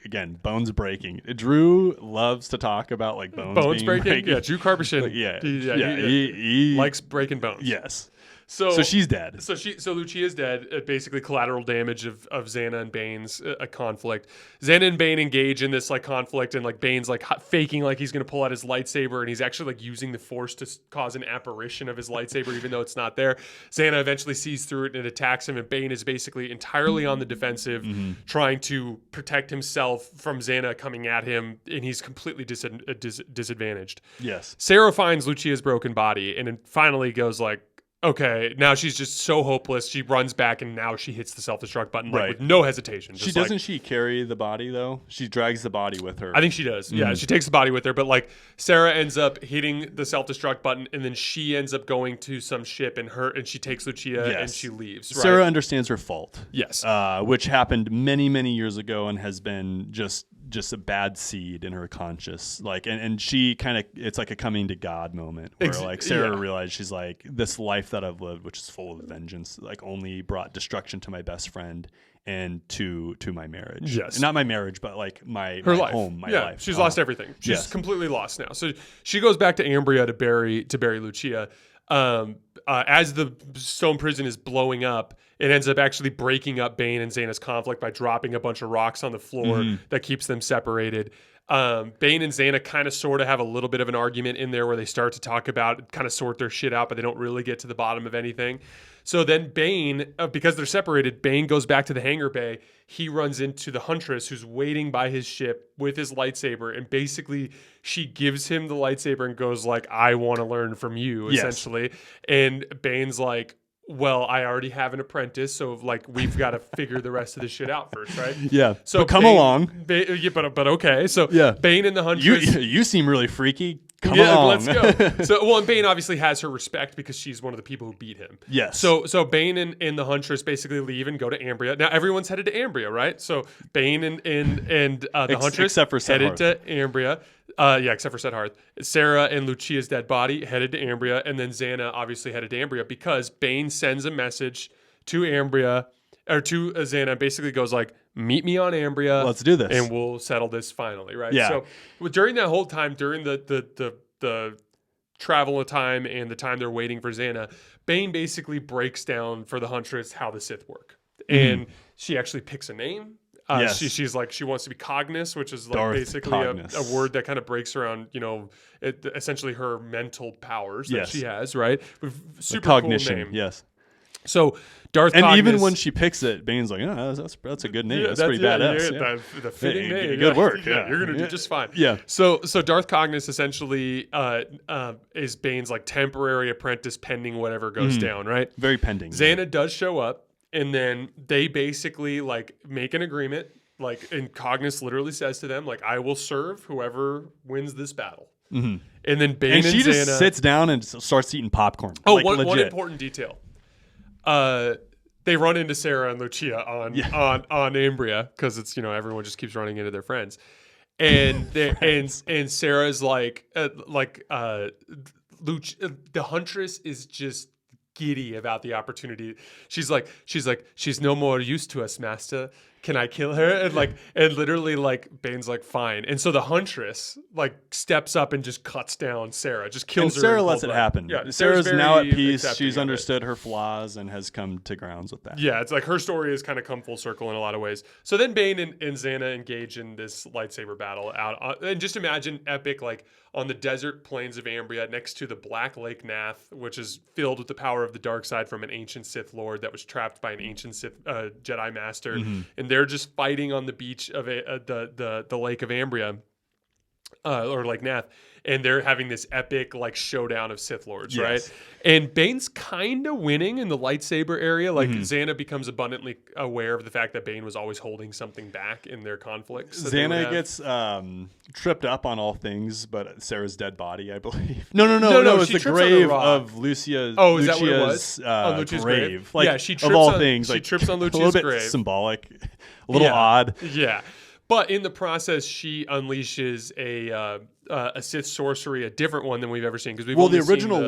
Again, bones breaking. Drew loves to talk about like bones breaking. Yeah, Drew Carbishin. He likes breaking bones. Yes. So she's dead. So Lucia's dead. Basically, collateral damage of Zannah and Bane's a conflict. Zannah and Bane engage in this like conflict, and like Bane's like faking like he's gonna pull out his lightsaber, and he's actually like using the Force to cause an apparition of his lightsaber, even though it's not there. Zannah eventually sees through it and attacks him, and Bane is basically entirely on the defensive, trying to protect himself from Zannah coming at him, and he's completely disadvantaged. Yes. Sarah finds Lucia's broken body, and then finally goes like, okay, now she's just so hopeless. She runs back, and now she hits the self-destruct button with no hesitation. She carry the body though? She drags the body with her. I think she does. Yeah, she takes the body with her. But like Sarah ends up hitting the self-destruct button, and then she ends up going to some ship, and she takes Lucia and she leaves. Right? Sarah understands her fault. Yes, which happened many, many years ago and has been just a bad seed in her conscience. Like, and she kind of, it's like a coming to God moment where like Sarah realized, she's like, this life that I've lived, which is full of vengeance, like only brought destruction to my best friend and to my marriage. Yes. Not my marriage, but like my life. Home, my life. She's lost everything. She's completely lost now. So she goes back to Ambria to bury Lucia. As the stone prison is blowing up, it ends up actually breaking up Bane and Zannah's conflict by dropping a bunch of rocks on the floor that keeps them separated. Bane and Zannah kind of sort of have a little bit of an argument in there where they start to talk about, kind of sort their shit out, but they don't really get to the bottom of anything. So then Bane, because they're separated, Bane goes back to the hangar bay. He runs into the Huntress, who's waiting by his ship with his lightsaber, and basically she gives him the lightsaber and goes like, I want to learn from you, essentially. And Bane's like, well, I already have an apprentice, so like we've got to figure the rest of the shit out first, right? Yeah. So but come along. But okay. So Bane and the Huntress. You seem really freaky. Come along. Let's go. So, and Bane obviously has her respect because she's one of the people who beat him. Yes. So Bane and the Huntress basically leave and go to Ambria. Now everyone's headed to Ambria, right? So Bane and the Huntress headed to Ambria. Except for Set Hearth. Sarah and Lucia's dead body headed to Ambria, and then Zannah obviously headed to Ambria because Bane sends a message to Ambria, or to Zannah, basically goes like, meet me on Ambria. Let's do this. And we'll settle this finally, right? Yeah. So during that whole time, during the travel of time and the time they're waiting for Zannah, Bane basically breaks down for the Huntress how the Sith work. And she actually picks a name. She's like, she wants to be Cognis, which is like Darth basically a word that kind of breaks around, essentially her mental powers that she has, right? Super cognition, cool name. Yes. So Darth and Cognis, even when she picks it, Bane's like, oh, that's a good name. That's pretty badass. The fitting name. Good work. Yeah, you're gonna do just fine. Yeah. So Darth Cognis essentially is Bane's like temporary apprentice pending whatever goes down, right? Very pending. Zannah does show up. And then they basically like make an agreement, like, and Cognis literally says to them, like, I will serve whoever wins this battle. And then Bane and she Zannah just sits down and starts eating popcorn. Oh, like, one important detail. They run into Sarah and Lucia on Ambria because it's, everyone just keeps running into their friends. and and Sarah's like the Huntress is just giddy about the opportunity. She's like she's no more use to us, master. Can I kill her? And literally like Bane's like fine. And so the Huntress like steps up and just cuts down Sarah, just kills her. And Sarah lets it happen. Yeah, Sarah's now at peace. accepting She's of it. understood her flaws and has come to grounds with that. Yeah, it's like her story has kind of come full circle in a lot of ways. So then Bane and Zannah engage in this lightsaber battle out, and just imagine epic, like on the desert plains of Ambria, next to the Black Lake Nath, which is filled with the power of the dark side from an ancient Sith Lord that was trapped by an ancient Sith Jedi Master, and they're just fighting on the beach of the Lake of Ambria. Or like Nath, and they're having this epic like showdown of Sith Lords, right? And Bane's kind of winning in the lightsaber area. Like Zannah becomes abundantly aware of the fact that Bane was always holding something back in their conflicts. Zannah gets tripped up on all things, but Sarah's dead body, I believe. No. It's the grave of Lucia. Oh, is that what it was? On Lucia's grave. Like, yeah, she trips of all on, things. She like, trips on Lucia's a little bit grave. Symbolic, a little odd. Yeah. But in the process, she unleashes a Sith sorcery, a different one than we've ever seen. Because the original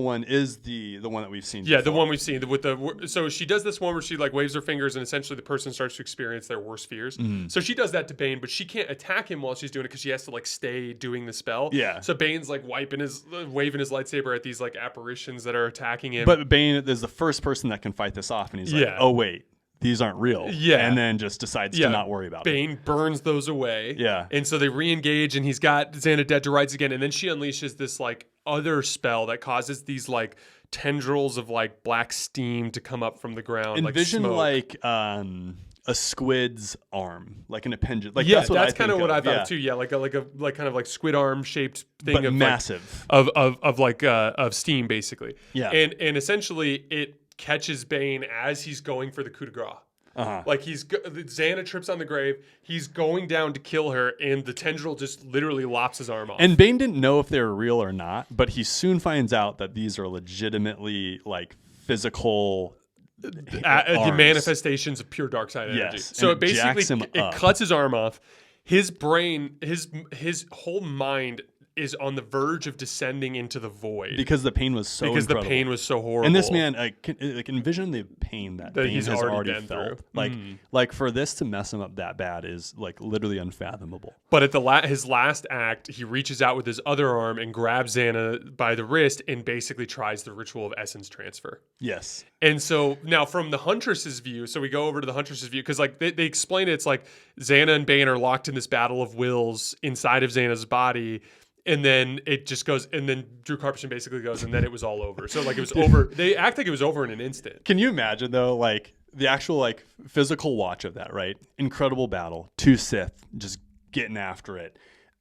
one is the one that we've seen. Yeah, before. the one we've seen so she does this one where she like waves her fingers and essentially the person starts to experience their worst fears. So she does that to Bane, but she can't attack him while she's doing it because she has to like stay doing the spell. Yeah. So Bane's like waving his lightsaber at these like apparitions that are attacking him. But Bane is the first person that can fight this off, and he's like, "Oh wait, these aren't real." Yeah. And then just decides to not worry about it. Bane burns those away. Yeah. And so they re-engage and he's got Zannah dead to rights again. And then she unleashes this like other spell that causes these like tendrils of like black steam to come up from the ground. Envision like a squid's arm, like an appendage. Like that's that's kind of what I thought yeah. too. Yeah, like a kind of like squid arm shaped thing, but of massive of steam basically. Yeah. And essentially it catches Bane as he's going for the coup de grace. Like Zannah trips on the grave, he's going down to kill her, and the tendril just literally lops his arm off. And Bane didn't know if they were real or not, but he soon finds out that these are legitimately like physical the manifestations of pure dark side energy. Yes, so and it basically it cuts his arm off. His brain, his whole mind is on the verge of descending into the void because the pain was so incredible. The pain was so horrible. And this man, envision the pain that Bane he's has already been felt. through. Like for this to mess him up that bad is like literally unfathomable. But at his last act, he reaches out with his other arm and grabs Zannah by the wrist and basically tries the ritual of essence transfer. Yes. And so now from the Huntress's view, so we go over to the Huntress's view because like they explain it, it's like Zannah and Bane are locked in this battle of wills inside of Zannah's body. And then it just goes, and then Drew Carpenter basically goes, and then it was all over. So like it was over. They act like it was over in an instant. Can you imagine though, like the actual like physical watch of that, right? Incredible battle, two Sith just getting after it.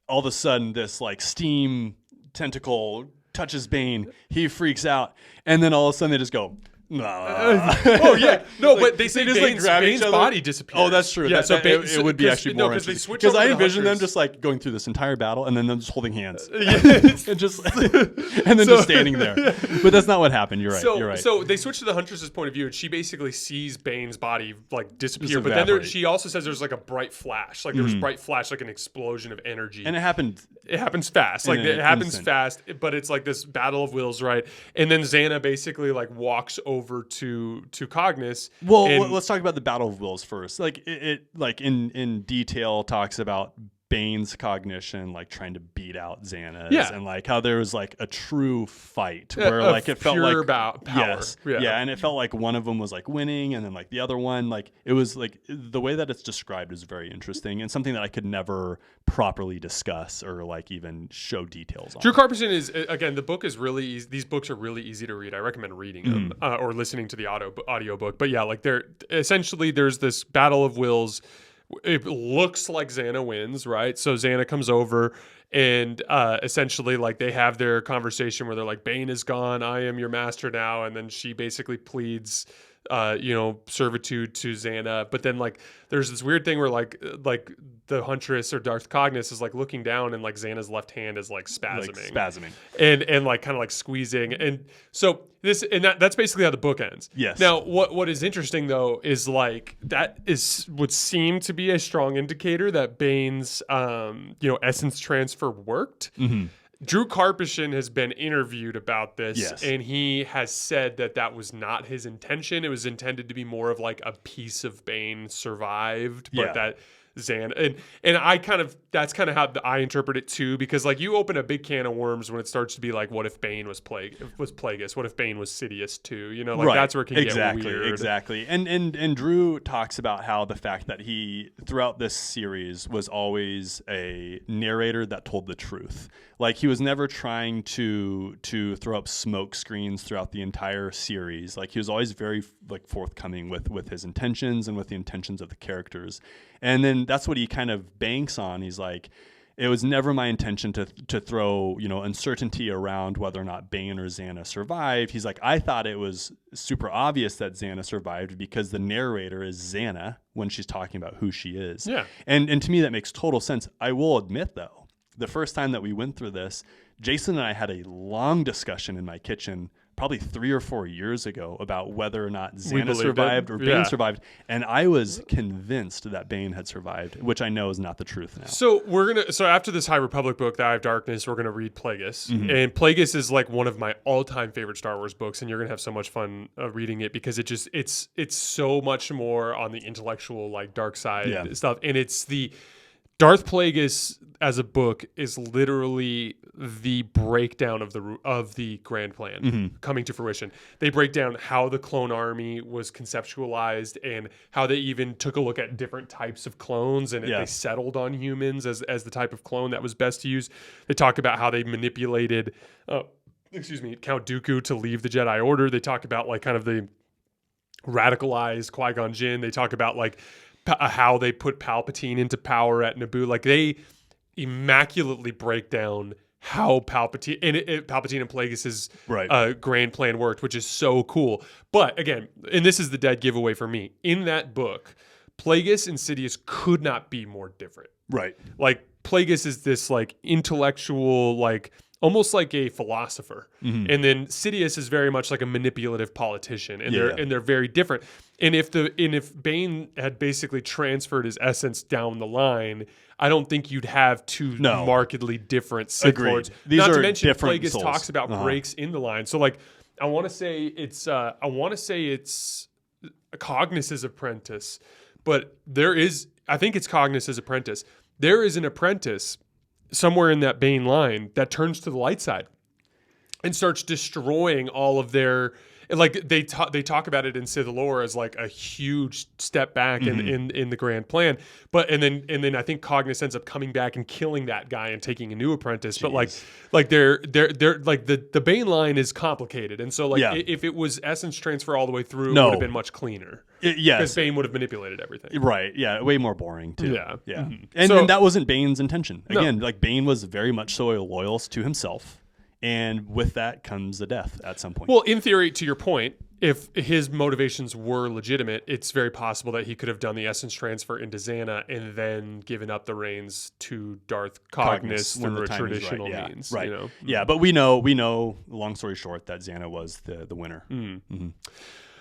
All of a sudden, this like steam tentacle touches Bane. He freaks out, and then all of a sudden they just go. Oh yeah, no, but they say just Bane's body disappears. Oh, that's true. Yeah, it would be actually more interesting because I envision them just like going through this entire battle and then them just holding hands and just just standing there. But that's not what happened. You're right. You're right. So they switch to the Huntress's point of view, and she basically sees Bane's body like disappear. But then she also says there's like a bright flash, like there was a bright flash, like an explosion of energy, and it happened. It happens fast, like it happens fast. But it's like this battle of wills, right? And then Zannah basically like walks over to Cognis. Well, let's talk about the Battle of Wills first. Like it like in detail talks about Bane's cognition, like trying to beat out Zannah's, and like how there was like a true fight where like it felt like power. Yes, and it felt like one of them was like winning, and then like the other one, like it was like the way that it's described is very interesting and something that I could never properly discuss or like even show details on. Drew Carpenter is again, the book is really easy. These books are really easy to read. I recommend reading them or listening to the audio book. But yeah, like there's this Battle of Wills. It looks like Zannah wins, right? So Zannah comes over and essentially like they have their conversation where they're like, Bane is gone, I am your master now. And then she basically pleads servitude to Zannah. But then like there's this weird thing where like the Huntress or Darth Cognis is like looking down and like Xana's left hand is like spasming. And like kind of like squeezing. And so that's basically how the book ends. Yes. Now what is interesting though is like that would seem to be a strong indicator that Bane's essence transfer worked. Mm-hmm. Drew Karpyshyn has been interviewed about this, yes. and he has said that was not his intention. It was intended to be more of like a piece of Bane survived, but that Zannah and that's kind of how I interpret it too, because like you open a big can of worms when it starts to be like, what if Bane was Plagueis? What if Bane was Sidious too? That's where it can get weird. Exactly. And Drew talks about how the fact that he throughout this series was always a narrator that told the truth. Like he was never trying to throw up smoke screens throughout the entire series. Like he was always very like forthcoming with his intentions and with the intentions of the characters. And then that's what he kind of banks on. He's like, it was never my intention to throw, uncertainty around whether or not Bane or Zannah survived. He's like, I thought it was super obvious that Zannah survived because the narrator is Zannah when she's talking about who she is. Yeah. And to me, that makes total sense. I will admit, though, the first time that we went through this, Jason and I had a long discussion in my kitchen probably 3 or 4 years ago about whether or not Zannah survived or Bane survived. And I was convinced that Bane had survived, which I know is not the truth now. So after this High Republic book, The Eye of Darkness, we're going to read Plagueis. Mm-hmm. And Plagueis is like one of my all-time favorite Star Wars books, and you're going to have so much fun reading it because it's so much more on the intellectual, like dark side stuff. And it's the Darth Plagueis as a book is literally the breakdown of the grand plan coming to fruition. They break down how the clone army was conceptualized and how they even took a look at different types of clones and they settled on humans as the type of clone that was best to use. They talk about how they manipulated Count Dooku to leave the Jedi Order. They talk about like kind of the radicalized Qui-Gon Jinn. They talk about like how they put Palpatine into power at Naboo. Like they immaculately break down how Palpatine and Plagueis's grand plan worked, which is so cool. But again, and this is the dead giveaway for me, in that book, Plagueis and Sidious could not be more different. Right. Like Plagueis is this like intellectual, like almost like a philosopher. Mm-hmm. And then Sidious is very much like a manipulative politician, and they're very different. And if Bane had basically transferred his essence down the line, I don't think you'd have two markedly different Sith Lords. These Not are to mention different Plagueis souls. talks about breaks in the line. So like I want to say it's Cognis's apprentice, but I think it's Cognis's apprentice. There is an apprentice somewhere in that Bane line that turns to the light side and starts destroying all of their, like they talk about it in Sith lore as like a huge step back in the grand plan. But and then I think Cognis ends up coming back and killing that guy and taking a new apprentice. Jeez. But like they're like the Bane line is complicated, and so like if it was essence transfer all the way through, it would have been much cleaner. Because Bane would have manipulated everything. Right. Yeah. Way more boring too. Yeah. Mm-hmm. And that wasn't Bane's intention. Again, like Bane was very much so loyal to himself. And with that comes the death at some point. Well, in theory, to your point, if his motivations were legitimate, it's very possible that he could have done the essence transfer into Zannah and then given up the reins to Darth Cognis through a traditional means. Right. Mm-hmm. Yeah, but we know, long story short, that Zannah was the winner. Mm-hmm. Mm-hmm.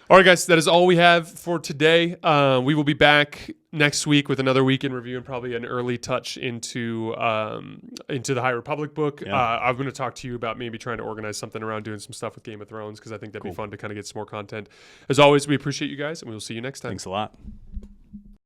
All right, guys, that is all we have for today. We will be back next week with another week in review and probably an early touch into the High Republic book. Yeah. I'm going to talk to you about maybe trying to organize something around doing some stuff with Game of Thrones because I think that'd be fun to kind of get some more content. As always, we appreciate you guys, and we will see you next time. Thanks a lot.